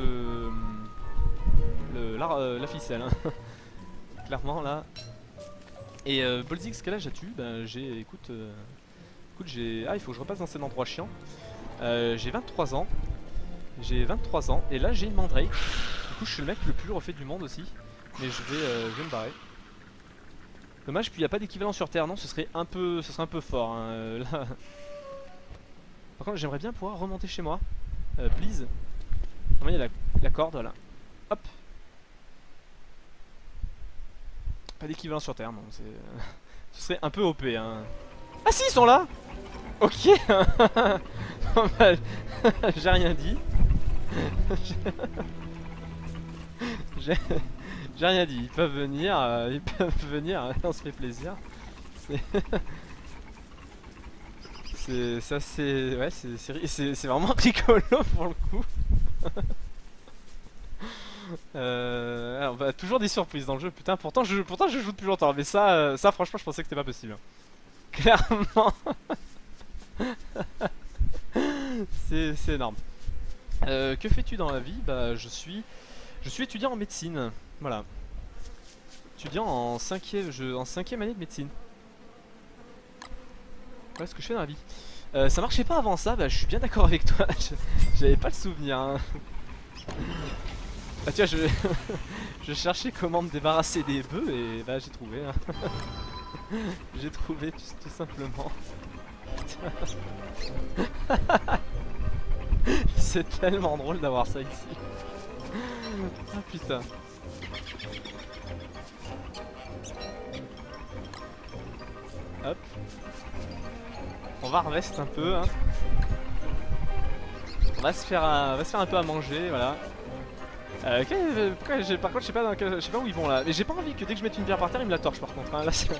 la ficelle hein. Clairement là. Et Bolzix, quel âge as-tu? Ben j'ai écoute j'ai... Ah, il faut que je repasse dans cet endroit chiant. J'ai 23 ans. J'ai 23 ans et là j'ai une mandrake. Du coup je suis le mec le plus refait du monde aussi. Mais je vais me barrer. Dommage, puis il n'y a pas d'équivalent sur Terre, non, ce serait un peu fort hein, là. Par contre j'aimerais bien pouvoir remonter chez moi. Please. Il y a la corde, voilà. Hop. Pas d'équivalent sur Terre, non, ce serait un peu OP hein. Ah si, ils sont là. Ok. J'ai rien dit. J'ai rien dit, ils peuvent venir, on se fait plaisir. C'est vraiment rigolo pour le coup. Alors, bah, toujours des surprises dans le jeu, putain, pourtant je joue depuis longtemps, mais ça franchement je pensais que c'était pas possible. Clairement. C'est énorme. Que fais-tu dans la vie? Bah je suis étudiant en médecine, voilà. Étudiant en 5ème année de médecine. Voilà ce que je fais dans la vie. Ça marchait pas avant ça, bah je suis bien d'accord avec toi. J'avais pas le souvenir hein. Bah tu vois, je cherchais comment me débarrasser des bœufs et bah j'ai trouvé hein. J'ai trouvé tout simplement. C'est tellement drôle d'avoir ça ici. Ah putain. Hop. On va harvest un peu hein. On va se faire un peu à manger, voilà. Par contre je sais pas où ils vont là. Mais j'ai pas envie que dès que je mette une bière par terre ils me la torchent par contre hein. Là c'est... Là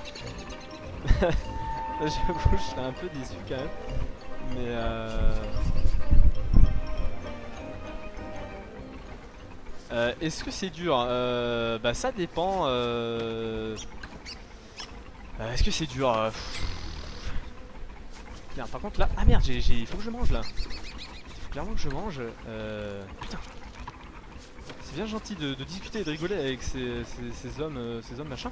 j'avoue je serais un peu déçu quand même. Mais est-ce que c'est dur? Bah ça dépend. Est-ce que c'est dur? Merde, par contre là... Ah merde, faut que je mange là. Faut clairement que je mange. Putain. C'est bien gentil de discuter et de rigoler avec ces hommes machin.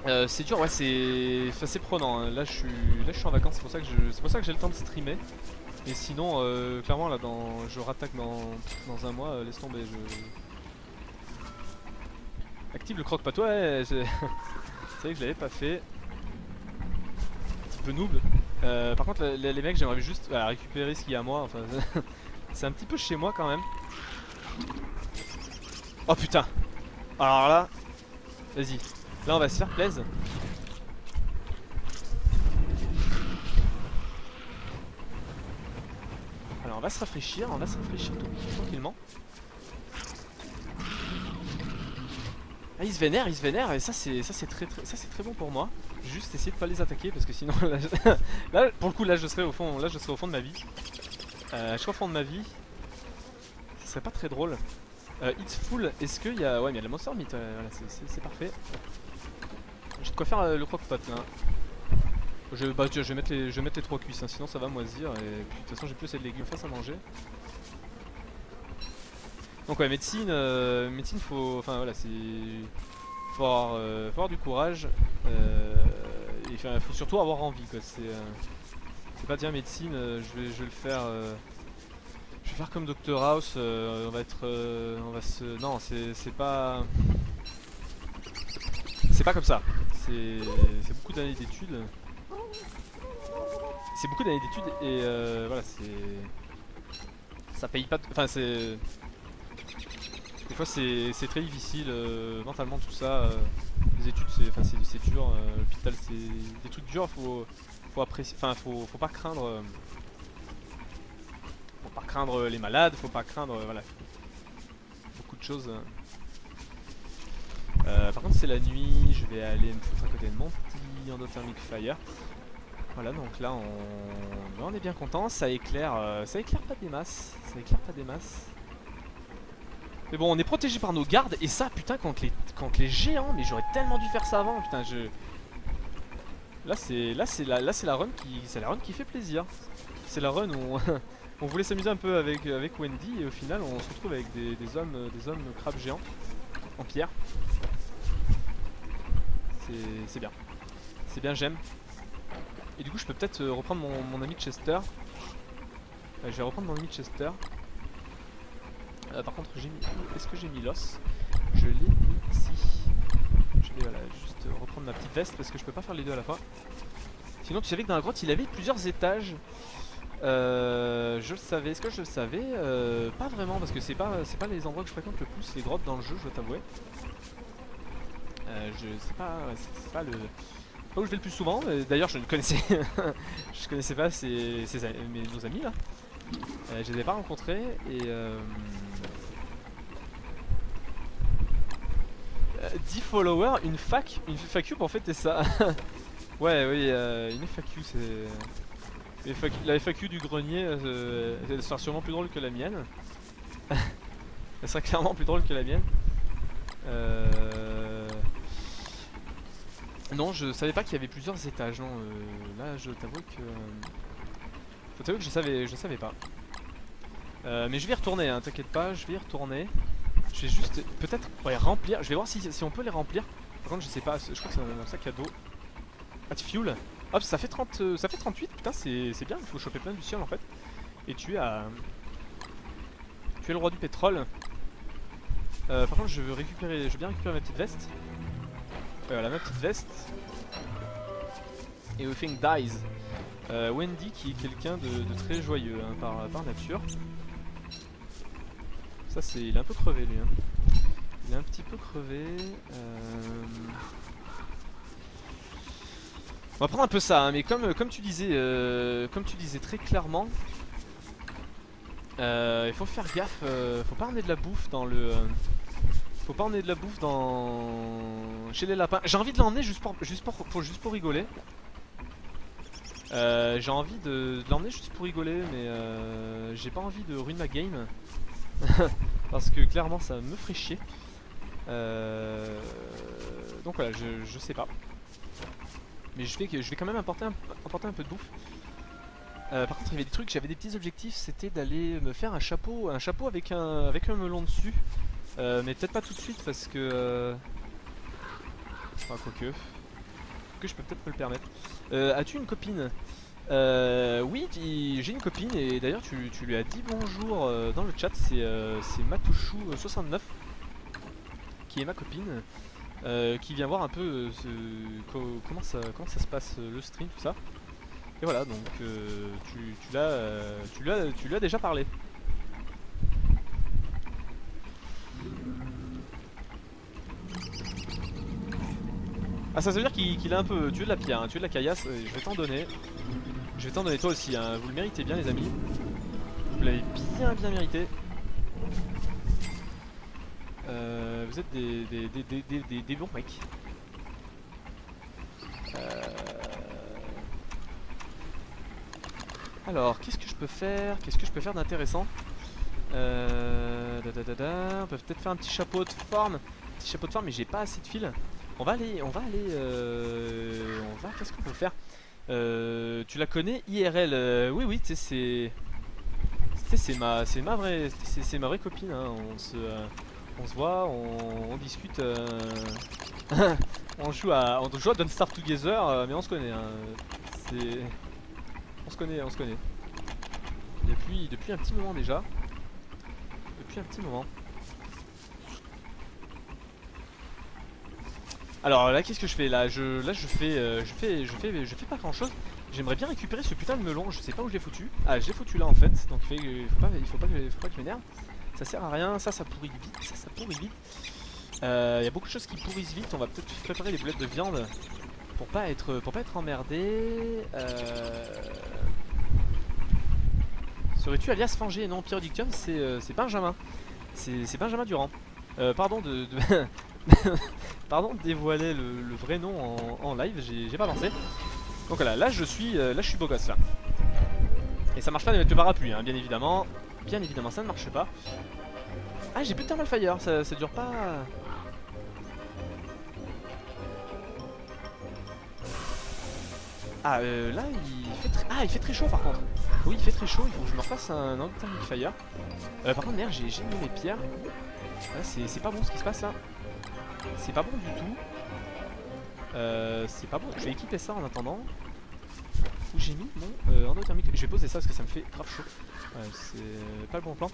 C'est dur, ouais, c'est prenant, hein. Là je suis en vacances, c'est pour ça que j'ai le temps de streamer. Et sinon, clairement là, je rattaque dans un mois, laisse tomber. Active le croque-patte, ouais, c'est vrai que je l'avais pas fait. Un petit peu noob. Par contre, les mecs, j'aimerais juste récupérer ce qu'il y a à moi. Enfin, c'est un petit peu chez moi quand même. Oh putain! Alors là, vas-y. Là, on va se faire plaisir. Alors, on va se rafraîchir tranquillement. Ah, ils se vénèrent et ça c'est très bon pour moi. Juste essayer de pas les attaquer parce que sinon là, là, pour le coup là je serais au fond de ma vie. Je serais au fond de ma vie. Ce serait pas très drôle. It's full, est-ce qu'il y a... Ouais, mais il y a la monster meat, voilà, c'est parfait. J'ai de quoi faire le croque-pot là. Je vais mettre les 3 cuisses, hein, sinon ça va moisir. Et puis de toute façon j'ai plus assez de légumes face à manger. Donc ouais, médecine, faut... Enfin voilà, c'est... Faut avoir du courage. Et faut surtout avoir envie quoi. C'est pas dire médecine, je vais le faire... Je vais faire comme Dr House, on va être... on va se... Non, c'est pas... C'est pas comme ça. C'est beaucoup d'années d'études. C'est beaucoup d'années d'études et voilà, c'est... Ça paye pas... Enfin c'est... Des fois c'est très difficile mentalement tout ça. Les études c'est dur, l'hôpital c'est des trucs durs, faut apprécier, enfin faut pas craindre. Faut pas craindre les malades, faut pas craindre voilà, beaucoup de choses. Par contre c'est la nuit, je vais aller me foutre à côté de mon petit endothermic fire. Voilà, donc là on est bien content, ça éclaire pas des masses, Mais bon, on est protégé par nos gardes et ça, putain, contre les géants, mais j'aurais tellement dû faire ça avant, putain, Là c'est la run qui fait plaisir. C'est la run où on voulait s'amuser un peu avec Wendy et au final on se retrouve avec des hommes crabes géants en pierre. C'est bien. C'est bien, j'aime. Et du coup je peux peut-être reprendre mon ami Chester. Je vais reprendre mon ami Chester. Par contre, est-ce que j'ai mis l'os? Je l'ai mis ici. Je vais voilà, juste reprendre ma petite veste parce que je peux pas faire les deux à la fois. Sinon, tu savais que dans la grotte il avait plusieurs étages. Je le savais. Est-ce que je le savais? Pas vraiment parce que c'est pas les endroits que je fréquente le plus, les grottes dans le jeu, je dois t'avouer. C'est pas où je vais le plus souvent. D'ailleurs, je ne connaissais, je connaissais pas nos amis là. Je les ai pas rencontrés et 10 followers, une FAQ pour fêter ça. Ouais, oui, une FAQ, c'est... La FAQ du grenier, elle sera sûrement plus drôle que la mienne. Elle sera clairement plus drôle que la mienne. Non, je savais pas qu'il y avait plusieurs étages, non. Là, je t'avoue que... je savais pas. Mais je vais y retourner, hein, t'inquiète pas, je vais y retourner. Je vais juste peut-être remplir. Je vais voir si on peut les remplir. Par contre, je sais pas, je crois que c'est un sac à dos. Ah, de fuel. Hop, ça fait 38. Putain, c'est bien. Il faut choper plein du ciel en fait. Et tu es le roi du pétrole. Par contre, je veux bien récupérer ma petite veste. Voilà, ma petite veste. Et Everything Dies. Wendy qui est quelqu'un de très joyeux hein, par nature. Ça il est un peu crevé lui hein. Il est un petit peu crevé. On va prendre un peu ça hein, mais comme tu disais très clairement, il faut faire gaffe, faut pas emmener de la bouffe dans le... Faut pas emmener de la bouffe chez les lapins. J'ai envie de l'emmener juste pour rigoler. J'ai envie de l'emmener juste pour rigoler mais j'ai pas envie de ruiner ma game. Parce que clairement ça me ferait chier. Donc voilà, je sais pas. Mais je vais quand même apporter un peu de bouffe. Par contre il y avait des trucs, j'avais des petits objectifs, c'était d'aller me faire un chapeau avec un melon dessus. Mais peut-être pas tout de suite parce que... Enfin quoique... que je peux peut-être me le permettre. As-tu une copine? Oui, j'ai une copine et d'ailleurs tu lui as dit bonjour dans le chat. C'est Matouchou69 qui est ma copine, qui vient voir un peu comment ça se passe le stream, tout ça. Et voilà, donc tu lui as déjà parlé. Ah, ça veut dire qu'il a un peu tué de la pierre, hein, tué de la caillasse. Je vais t'en donner. Je vais t'en donner toi aussi, hein. Vous le méritez bien les amis. Vous l'avez bien mérité. Vous êtes des bons mecs. Alors, qu'est-ce que je peux faire? Qu'est-ce que je peux faire d'intéressant? On peut peut-être faire un petit chapeau de forme. Mais j'ai pas assez de fil. On va, qu'est-ce qu'on peut faire? Tu la connais IRL? Oui, tu sais, c'est ma vraie copine, hein. On se voit, on discute, on joue à Don't Starve Together, mais on se connaît, hein. On se connaît. Depuis un petit moment déjà. Alors là, qu'est-ce que je fais là? Je fais pas grand chose. J'aimerais bien récupérer ce putain de melon. Je sais pas où je l'ai foutu. Ah, je l'ai foutu là en fait. Donc il faut pas que je m'énerve. Ça sert à rien. Ça pourrit vite. Ça pourrit vite. Il y a beaucoup de choses qui pourrissent vite. On va peut-être préparer les boulettes de viande pour pas être emmerdé. Serais-tu alias Fangé? Non, Pyrodictium, c'est Benjamin. C'est Benjamin Durand. Pardon pardon de dévoiler le vrai nom en live, j'ai pas pensé. Donc voilà, là je suis beau gosse là. Et ça marche pas de mettre le parapluie, hein, bien évidemment. Bien évidemment, ça ne marche pas. Ah, j'ai plus de thermal fire, ça dure pas. Ah, là il fait très chaud par contre. Oui, il fait très chaud, il faut que je me refasse un thermal fire. Par contre, merde, j'ai mis mes pierres. C'est pas bon ce qui se passe là. C'est pas bon du tout. C'est pas bon. Je vais équiper ça en attendant. Où j'ai mis mon endothermique. Je vais poser ça parce que ça me fait grave chaud. C'est pas le bon plan.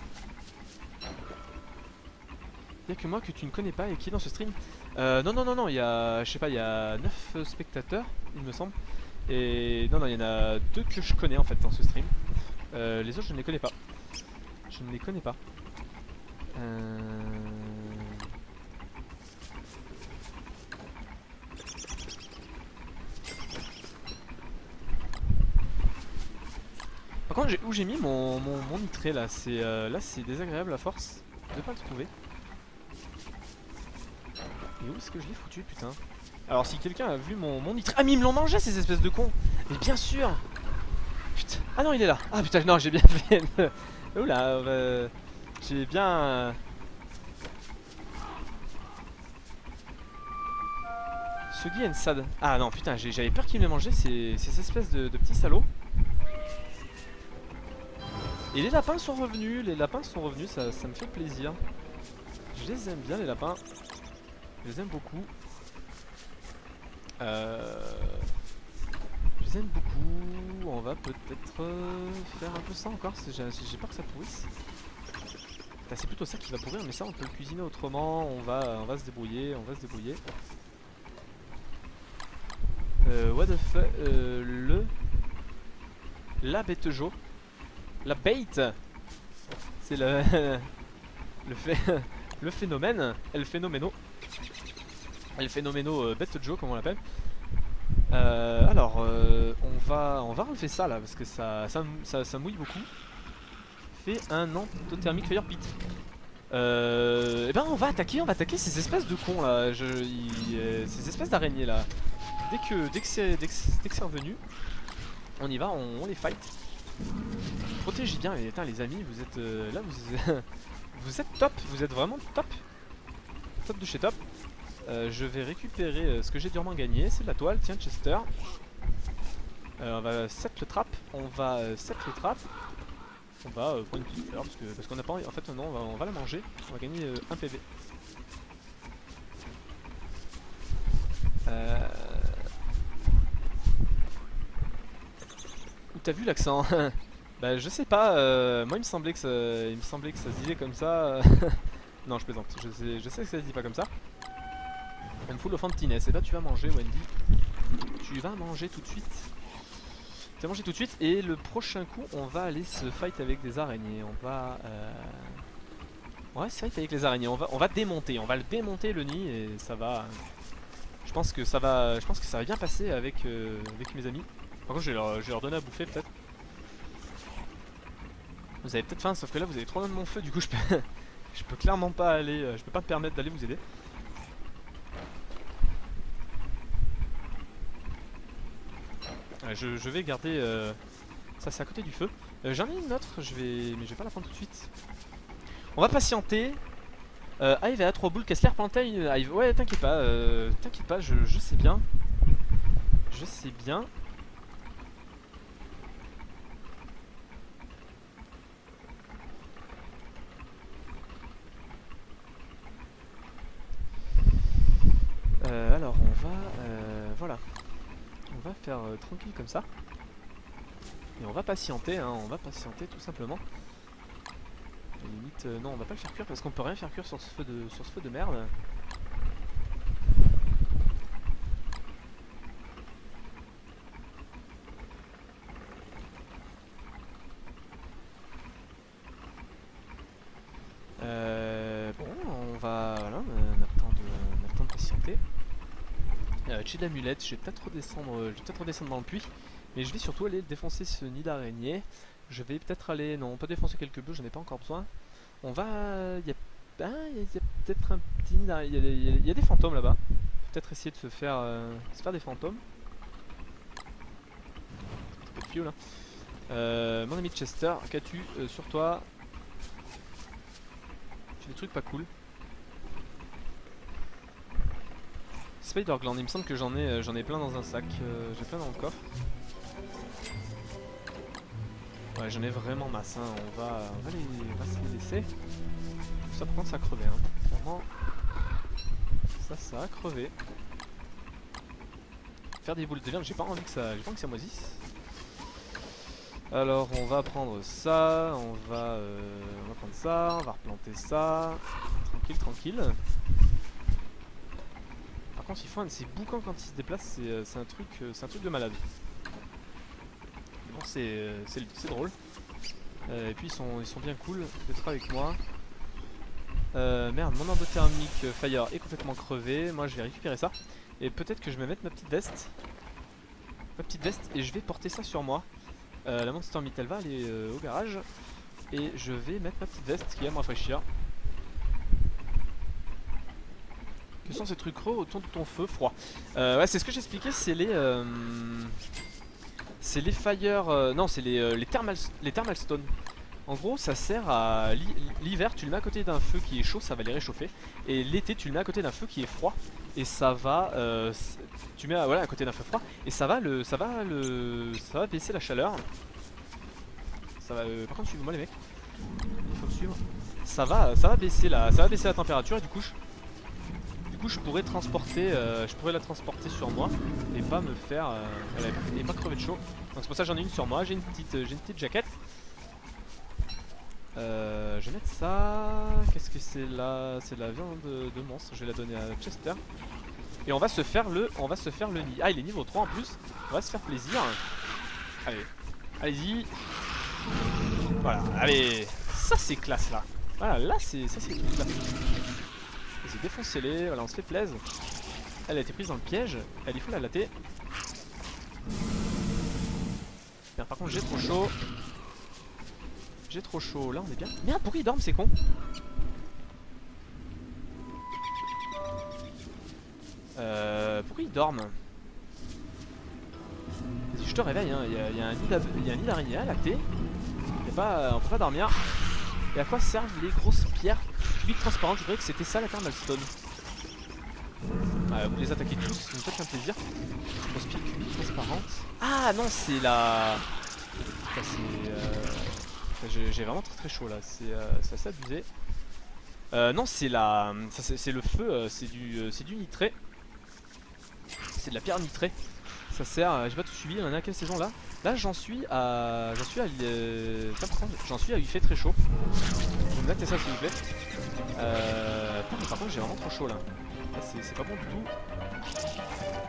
Y'a que moi que tu ne connais pas et qui est dans ce stream. Non, il y a, je sais pas, il y a 9 spectateurs, il me semble. Et non, il y en a 2 que je connais en fait dans ce stream. Les autres, je ne les connais pas. Par contre, où j'ai mis mon nitré là? C'est désagréable à force de pas le trouver. Et où est-ce que je l'ai foutu, putain? Alors, si quelqu'un a vu mon nitré. Ah, mais ils me l'ont mangé ces espèces de cons! Mais bien sûr! Putain. Ah non, il est là! Ah putain, non, j'ai bien fait. Oula, j'ai bien. Sugi and Sad. Ah non, putain, j'avais peur qu'il me les mangeait, ces espèces de petits salauds. Et les lapins sont revenus, ça me fait plaisir. Je les aime bien les lapins. Je les aime beaucoup. On va peut-être faire un peu ça encore, j'ai peur que ça pourrisse. C'est plutôt ça qui va pourrir, mais ça on peut le cuisiner autrement, on va se débrouiller, What the fuck, la bête jo. La bait, c'est le phénomène, el phénoméno bête Joe comme on l'appelle. Alors on va enlever ça là parce que ça mouille beaucoup. Fait un endothermic fire pit. Et ben on va attaquer ces espèces de cons là, ces espèces d'araignées là. Dès que c'est revenu, on y va, on les fight. Protégez bien, mais les amis, vous êtes là, vous êtes top, vous êtes vraiment top. Top de chez top. Je vais récupérer ce que j'ai durement gagné, c'est de la toile, tiens Chester. On va set le trap, on va prendre une petite fleur parce qu'on n'a pas envie, en fait non, on va la manger, on va gagner 1 PV. t'as vu l'accent? Bah je sais pas, moi il me semblait que ça se disait comme ça. Non je plaisante, je sais que ça se dit pas comme ça. Une full of emptiness, et bah tu vas manger Wendy. Tu vas manger tout de suite. Tu vas manger tout de suite et le prochain coup on va aller se fight avec des araignées. On va se fight avec les araignées, on va démonter, on va le démonter le nid et ça va. Je pense que ça va bien passer avec, avec mes amis. Par contre je vais leur donner à bouffer peut-être. Vous avez peut-être faim sauf que là vous avez trop loin de mon feu, du coup je peux, je peux clairement pas aller, je peux pas me permettre d'aller vous aider. Je vais garder, ça c'est à côté du feu. J'en ai une autre, mais je vais pas la prendre tout de suite. On va patienter. Hive à 3 boules, Kessler Plantain, Hive. Ouais t'inquiète pas, je sais bien. Je sais bien. Alors on va, voilà, on va faire tranquille comme ça. Et on va patienter, hein, on va patienter tout simplement. À la limite, non on va pas le faire cuire parce qu'on peut rien faire cuire sur ce feu de merde. Bon, on va, voilà, on a le temps de patienter. J'ai de l'amulette, je vais peut-être redescendre dans le puits. Mais je vais surtout aller défoncer ce nid d'araignée. Je vais peut-être aller, non, pas défoncer quelques bœufs, j'en ai pas encore besoin. On va, il y a peut-être un petit nid d'araignée, il y a des fantômes là-bas. Peut-être essayer de se faire des fantômes. Un peu de fio là. Mon ami Chester, qu'as-tu sur toi? J'ai des trucs pas cool. Spider Gland, il me semble que j'en ai plein dans un sac, j'ai plein dans le coffre. Ouais j'en ai vraiment masse, hein. on va se les laisser. Ça par contre ça a crevé, hein. Clairement, ça a crevé. Faire des boules de viande, j'ai pas envie que ça moisisse. Alors on va prendre ça, on va prendre ça, on va replanter ça. Tranquille. Par contre il faut un de ces boucans quand il se déplace, c'est un truc de malade. Bon c'est drôle. Et puis ils sont bien cool d'être avec moi. Merde, mon endothermique fire est complètement crevé. Moi je vais récupérer ça. Et peut-être que je vais mettre ma petite veste. Et je vais porter ça sur moi. La Monster Meat elle va aller au garage. Et je vais mettre ma petite veste qui va me rafraîchir. Que sont ces trucs creux autour de ton feu froid? Ouais c'est ce que j'expliquais, c'est les fire... non c'est les thermal stone. En gros ça sert à... L'hiver tu le mets à côté d'un feu qui est chaud, ça va les réchauffer. Et l'été tu le mets à côté d'un feu qui est froid. Et ça va... tu mets voilà, à côté d'un feu froid. Et ça va baisser la chaleur. Ça va... par contre suivez-moi les mecs. Il faut me suivre. Ça va baisser la température et du coup je pourrais la transporter sur moi et pas me faire et pas crever de chaud. Donc c'est pour ça que j'en ai une sur moi. J'ai une petite jaquette. Je vais mettre ça. Qu'est-ce que c'est là? C'est de la viande de monstre. Je vais la donner à Chester. Et on va se faire le nid. Ah il est niveau 3 en plus. On va se faire plaisir. Allez, allez-y. Voilà, allez. Ça c'est classe là. Voilà, là c'est tout classe. Vas-y, défoncez-les, voilà, on se fait plaisir. Elle a été prise dans le piège, elle il faut la latter. Merde, par contre j'ai trop chaud. Là on est bien. Merde, pourquoi ils dorment ces cons? Pourquoi ils dorment? Vas-y, je te réveille, hein. Il y a un nid d'araignée à latter. On peut pas dormir. Et à quoi servent les grosses pierres cubiques transparentes? Je dirais que c'était ça la thermal stone. Vous les attaquez tous, ça me fait un plaisir. Grosse pierre cubique transparente. Ah non, c'est la... J'ai vraiment très chaud là, c'est assez abusé. Non, c'est la... c'est le feu, c'est du nitré. C'est de la pierre nitrée. Ça sert, j'ai pas tout suivi, il y en a à quelle saison là? Là j'en suis à... J'en suis à il fait très chaud. Vous me mettez ça s'il vous plaît. Putain, mais par contre j'ai vraiment trop chaud là. Là c'est pas bon du tout.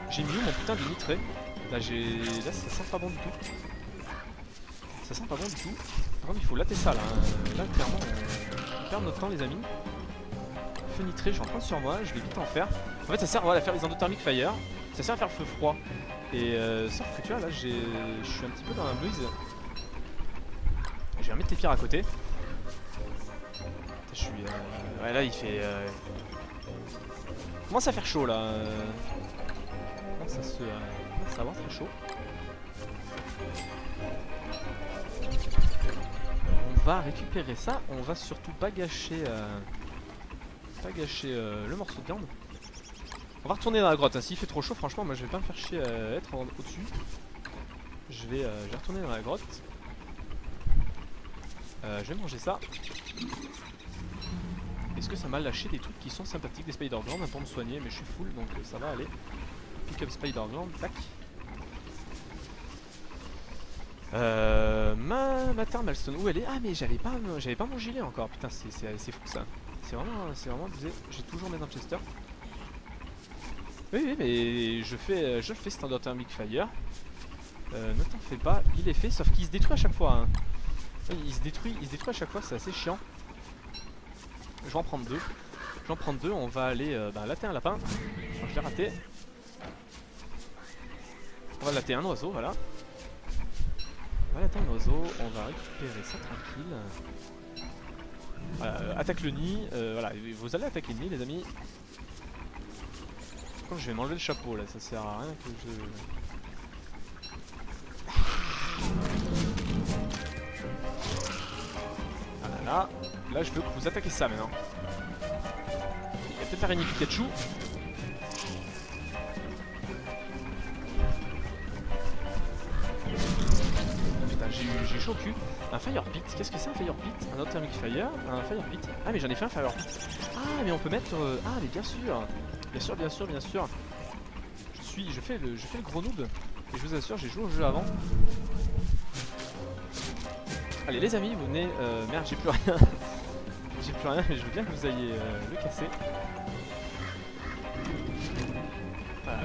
J'ai mis où mon putain de nitré? Là ça sent pas bon du tout. Ça sent pas bon du tout. Par contre il faut latter ça là. Là clairement on perd notre temps les amis. Feu nitré, je vais en prendre sur moi, je vais vite en faire. En fait ça sert voilà, à faire les endothermic fire. Ça sert à faire feu froid. Et sauf que tu vois là je suis un petit peu dans la brise. Je vais remettre les pierres à côté. Je suis ouais là il fait commence à faire chaud là. Commence à avoir très chaud. On va récupérer ça, on va surtout pas gâcher le morceau de viande. On va retourner dans la grotte, hein. S'il fait trop chaud franchement moi je vais pas me faire chier à être au-dessus. Je vais retourner dans la grotte. Je vais manger ça. Est-ce que ça m'a lâché des trucs qui sont sympathiques, des spider glands pour me soigner, mais je suis full donc ça va aller. Pick up spider gland, tac. Ma thermalstone, où elle est? Ah mais j'avais pas mon gilet encore, putain c'est fou ça. C'est vraiment abusé, j'ai toujours mes Manchester. Oui mais je fais cet endothermic fire. Ne t'en fais pas, il est fait, sauf qu'il se détruit à chaque fois. Hein. Oui, il se détruit à chaque fois, c'est assez chiant. Je vais en prendre deux. On va aller latter un lapin. Je l'ai raté. On va latter un oiseau, voilà. On va latter un oiseau, on va récupérer ça tranquille. Voilà, attaque le nid, voilà, vous allez attaquer le nid les amis. Par contre je vais m'enlever le chapeau là, ça sert à rien que je... Voilà, là je veux que vous attaquez ça maintenant. Il y a peut-être l'araignée Pikachu. Putain j'ai chaud au cul. Un fire pit, qu'est-ce que c'est un fire pit? Un endothermic fire, un fire pit. Ah mais j'en ai fait un fire pit. Ah mais on peut mettre... Ah mais bien sûr. Bien sûr. Je fais le gros noob. Et je vous assure j'ai joué au jeu avant. Allez les amis, vous venez... merde j'ai plus rien. J'ai plus rien mais je veux bien que vous ayez le casser. Voilà.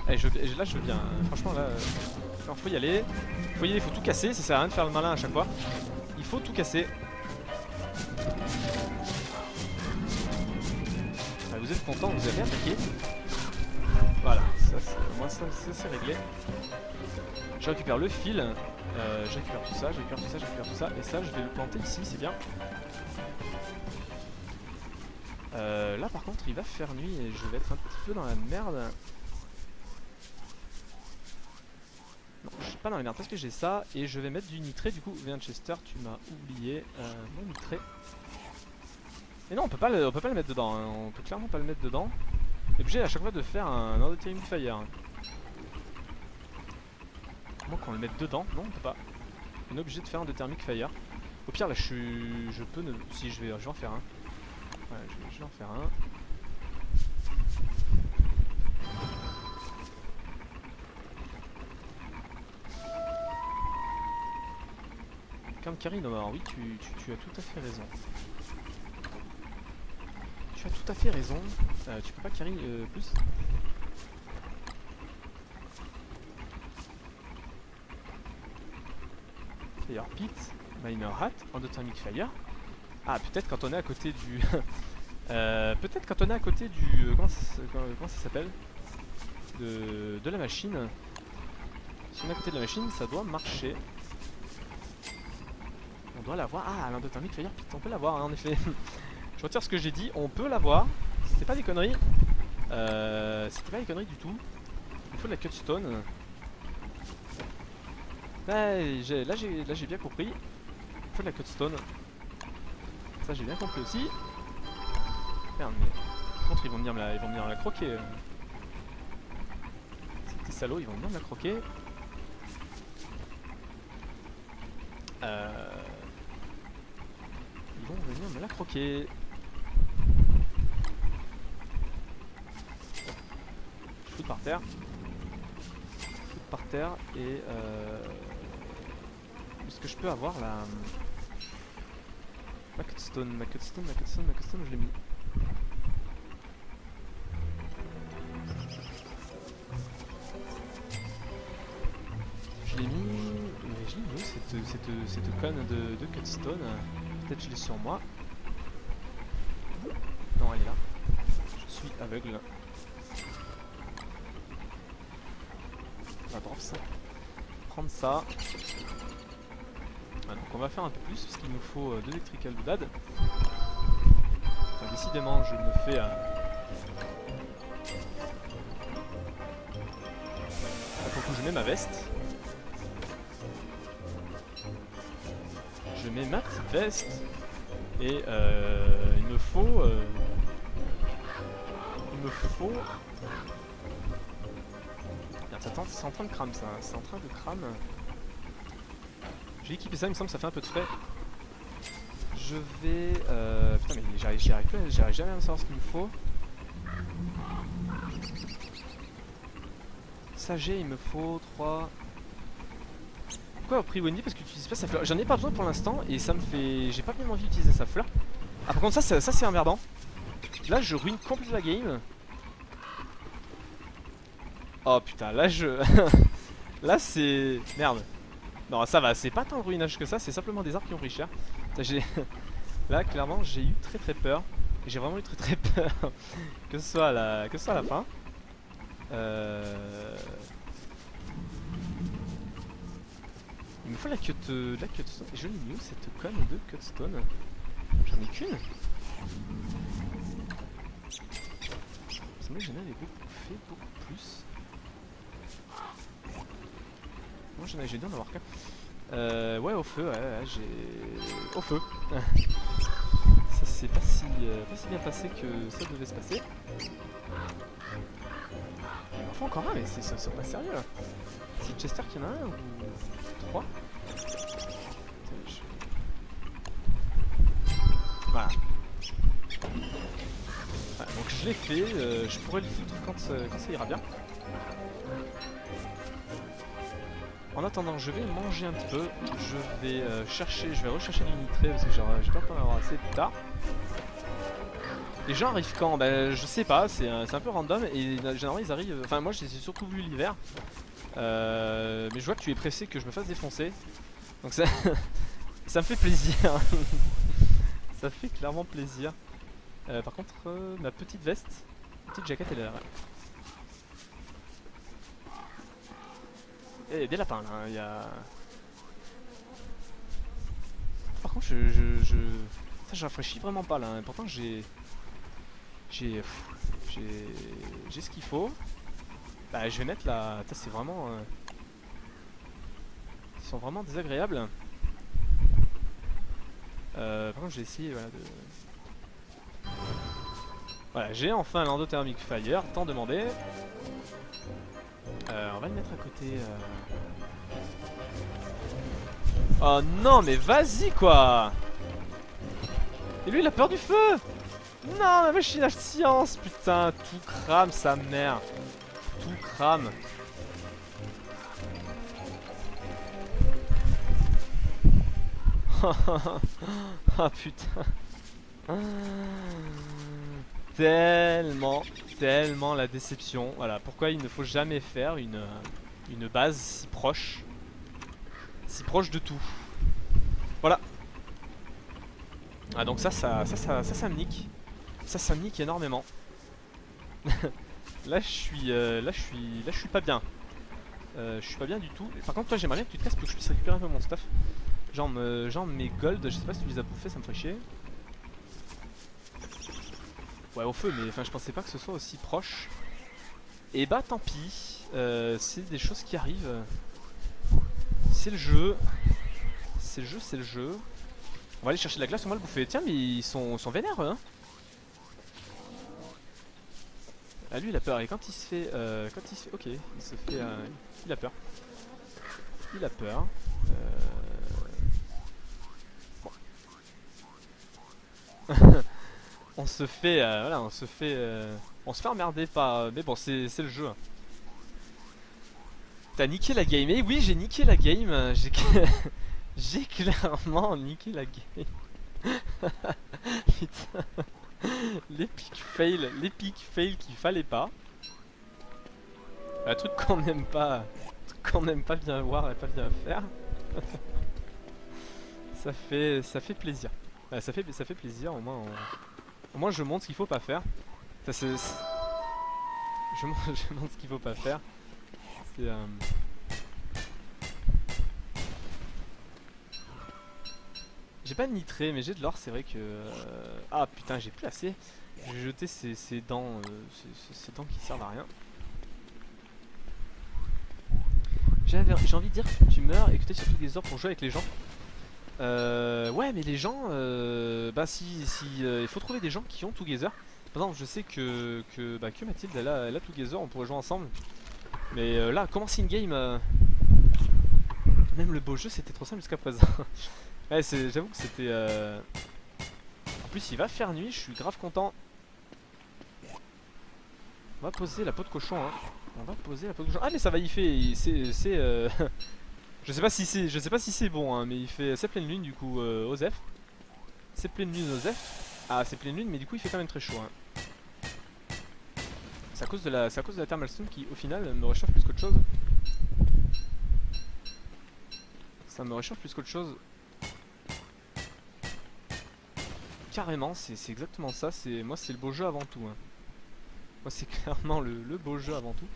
Allez, là je veux bien, franchement là, faut y aller, il faut tout casser, ça sert à rien de faire le malin à chaque fois. Il faut tout casser. Ah, vous êtes content, vous avez attaqué. Voilà, moi ça c'est réglé. Je récupère le fil, je récupère tout ça, et ça je vais le planter ici, c'est bien. Là par contre il va faire nuit et je vais être un petit peu dans la merde. Non, je suis pas dans la merde parce que j'ai ça et je vais mettre du nitré. Du coup, Winchester, tu m'as oublié mon nitré. Et non, on peut pas le mettre dedans. Hein. On peut clairement pas le mettre dedans. On est obligé à chaque fois de faire un endothermic fire. Comment qu'on le mette dedans? Non, on peut pas. On est obligé de faire un endothermic fire. Au pire, là, je peux ne. Si je vais en faire un. Ouais, je vais en faire un. Comme Karine Omar, oui, tu as tout à fait raison. Tu as tout à fait raison. Tu peux pas Karine plus? Fire Pit, Miner Hat, Endothermic Fire. Ah, peut-être quand on est à côté du... peut-être quand on est à côté du... comment ça s'appelle? De la machine. Si on est à côté de la machine, ça doit marcher. On doit l'avoir. Ah, l'endothermic fire pit, on peut l'avoir, hein, en effet. Je retire ce que j'ai dit, on peut l'avoir. C'était pas des conneries. C'était pas des conneries du tout. Il faut de la cutstone. Là j'ai bien compris. Il faut de la cutstone. Ça j'ai bien compris aussi. Merde, mais par contre ils vont venir me la croquer. Ces petits salauds, ils vont venir me la croquer. Ils vont venir me la croquer. foutre par terre. Par terre et est-ce que je peux avoir la ma cutstone, je l'ai mis. Je l'ai mis. Mais je l'ai mis où cette conne de cutstone? Peut-être je l'ai sur moi. Non, elle est là. Je suis aveugle. On va drop ça. Prendre ça. Ah, donc on va faire un peu plus parce qu'il nous faut 2 electrical dad. Enfin, décidément je me fais pour le coup je mets ma veste. Je mets ma petite veste. Et il me faut Attends, c'est en train de crame ça, c'est en train de crame. J'ai équipé ça, il me semble que ça fait un peu de frais. Je vais... Putain mais j'arrive jamais à savoir ce qu'il me faut. Ça j'ai, il me faut 3... Pourquoi au prix Wendy? Parce que tu utilises pas sa fleur. J'en ai pas besoin pour l'instant et ça me fait... J'ai pas bien envie d'utiliser sa fleur. Ah par contre ça c'est emmerdant. Là je ruine complètement la game. Oh putain, là je... là c'est... Merde. Non ça va, c'est pas tant le ruinage que ça, c'est simplement des arbres qui ont pris cher. Là clairement j'ai eu très peur. J'ai vraiment eu très peur que ce soit à la fin. Il me faut la cutstone. Je l'ai mis où cette conne de cutstone? J'en ai qu'une. Ça me j'en avais beaucoup plus. Moi j'ai dû en avoir qu'un. Ouais au feu, ouais j'ai... Au feu. Ça s'est pas si bien passé que ça devait se passer. Il m'en faut encore un mais c'est pas sérieux là. C'est Chester qui en a un ou 3? Voilà. Donc je l'ai fait, je pourrais le foutre quand ça ira bien. En attendant, je vais manger un petit peu. Je vais rechercher du nitré parce que j'ai pas encore avoir assez tard. Les gens arrivent quand? Bah je sais pas, c'est un peu random et généralement ils arrivent. Enfin moi j'ai surtout vu l'hiver. Mais je vois que tu es pressé que je me fasse défoncer. Donc ça, ça me fait plaisir. Ça fait clairement plaisir. Par contre, ma petite veste, petite jaquette elle est là. Il y a des lapins là, il y a... Par contre ça je rafraîchis vraiment pas là, pourtant j'ai ce qu'il faut. Bah je vais mettre la... C'est vraiment... Ils sont vraiment désagréables. Par contre j'ai essayé voilà, de... Voilà, j'ai enfin l'endothermic fire, tant demandé. On va le mettre à côté. Oh non mais vas-y quoi. Et lui il a peur du feu. Non, ma machine à science, putain, tout crame sa mère. Tout crame. Ah putain. Tellement la déception. Voilà, pourquoi il ne faut jamais faire une base si proche. Si proche de tout. Voilà. Ah donc ça me nique. Ça me nique énormément. Là je suis pas bien. Je suis pas bien du tout. Par contre toi j'aimerais bien que tu te casses pour que je puisse récupérer un peu mon stuff. Genre mes gold, je sais pas si tu les as bouffés, ça me ferait chier. Ouais au feu mais enfin je pensais pas que ce soit aussi proche. Et bah tant pis. C'est des choses qui arrivent. C'est le jeu. C'est le jeu. On va aller chercher de la glace, on va le bouffer. Tiens mais ils sont vénères hein. Ah lui il a peur et quand il se fait ok, il se fait il a peur. Il a peur. Bon. On se fait voilà, on se fait On se fait emmerder par... mais bon, c'est le jeu. Hein. T'as niqué la game. Eh oui, j'ai niqué la game. J'ai clairement niqué la game. Putain. L'épic fail qu'il fallait pas. Un truc qu'on n'aime pas. Bien voir et pas bien faire. ça fait plaisir. Ça fait plaisir, au moins je montre ce qu'il faut pas faire. Je montre ce qu'il faut pas faire. C'est J'ai pas de nitré mais j'ai de l'or, c'est vrai que... Ah putain, j'ai plus assez. J'ai jeté ces dents, ces dents qui servent à rien. J'ai envie de dire que tu meurs et que t'es sur tous les heures pour jouer avec les gens. Ouais, mais les gens, bah il faut trouver des gens qui ont Together. Par exemple, je sais que Mathilde elle a Together, on pourrait jouer ensemble. Mais là, commencer une game, même le beau jeu c'était trop simple jusqu'à présent. Ouais, j'avoue que c'était... En plus il va faire nuit, je suis grave content. On va poser la peau de cochon, hein. On va poser la peau de cochon. Ah mais ça va, il fait... Je sais pas si c'est bon, hein, mais il fait... C'est pleine lune du coup, Osef. C'est pleine lune, Osef. Ah, c'est pleine lune, mais du coup il fait quand même très chaud, hein. C'est à cause de la thermal stone qui au final me réchauffe plus qu'autre chose. Ça me réchauffe plus qu'autre chose. Carrément, c'est exactement ça. Moi c'est le beau jeu avant tout, hein. Moi c'est clairement le beau jeu avant tout.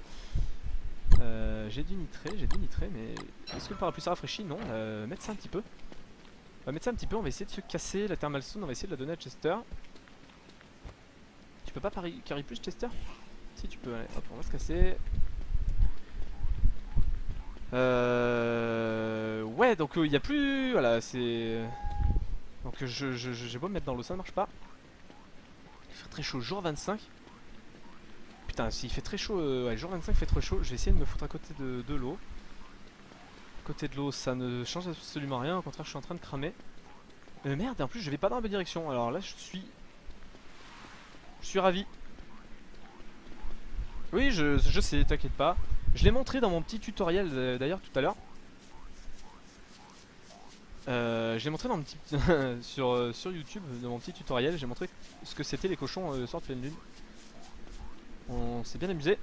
J'ai du nitré, mais est-ce que le parapluie ça rafraîchit? Non, mettre ça un petit peu. On va mettre ça un petit peu, on va essayer de se casser la thermal stone, on va essayer de la donner à Chester. Tu peux pas carry plus Chester? Si tu peux, allez, hop, on va se casser. Ouais, donc il n'y a plus... Voilà, c'est... Donc j'ai beau me mettre dans l'eau, ça ne marche pas. Il fait très chaud, jour 25. Putain, s'il fait très chaud, ouais, jour 25 fait très chaud, je vais essayer de me foutre à côté de l'eau. À côté de l'eau, ça ne change absolument rien, au contraire, je suis en train de cramer. Merde, et en plus, je vais pas dans la bonne direction, alors là, je suis ravi. Oui, je sais, t'inquiète pas. Je l'ai montré dans mon petit tutoriel d'ailleurs tout à l'heure. Je l'ai montré dans mon petit sur YouTube, dans mon petit tutoriel, j'ai montré ce que c'était les cochons sortent pleine lune. On s'est bien amusé.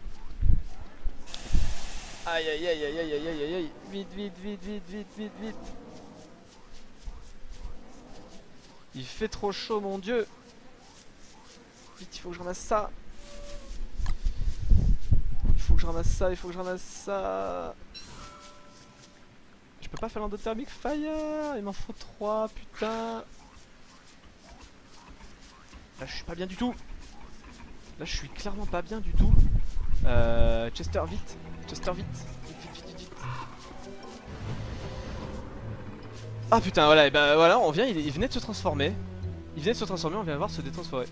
Aïe aïe aïe aïe aïe aïe aïe aïe. Vite vite vite vite vite vite vite. Il fait trop chaud mon dieu. Vite, il faut que je ramasse ça. Il faut que je ramasse ça. Je peux pas faire l'endothermic fire. Il m'en faut 3, putain. Là je suis pas bien du tout. Là je suis clairement pas bien du tout. Chester vite. Vite. Ah putain, voilà, et bah voilà, on vient, il venait de se transformer. On vient voir se détransformer.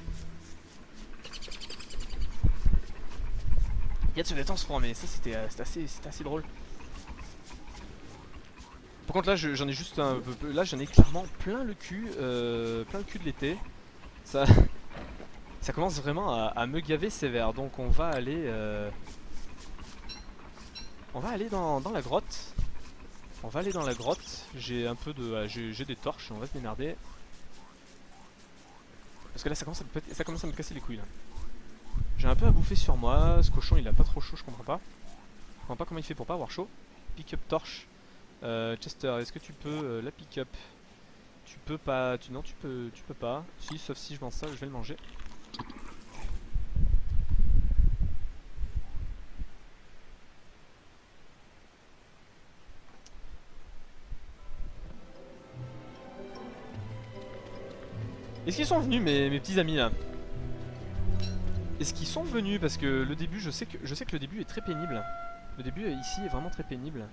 Il vient de se détransformer, ça c'était assez drôle. Par contre là j'en ai juste un peu, là j'en ai clairement plein le cul de l'été. Ça commence vraiment à me gaver sévère, donc on va aller dans la grotte. J'ai un peu de... j'ai des torches, on va se démerder. Parce que là ça commence à me casser les couilles là. J'ai un peu à bouffer sur moi, ce cochon il a pas trop chaud, je comprends pas. Je comprends pas comment il fait pour pas avoir chaud. Pick up torche. Chester, est-ce que tu peux la pick up? Tu peux pas, non tu peux pas. Si, sauf si je mange ça, je vais le manger. Est-ce qu'ils sont venus mes petits amis là? Est-ce qu'ils sont venus? Parce que le début, je sais que le début est très pénible. Le début ici est vraiment très pénible.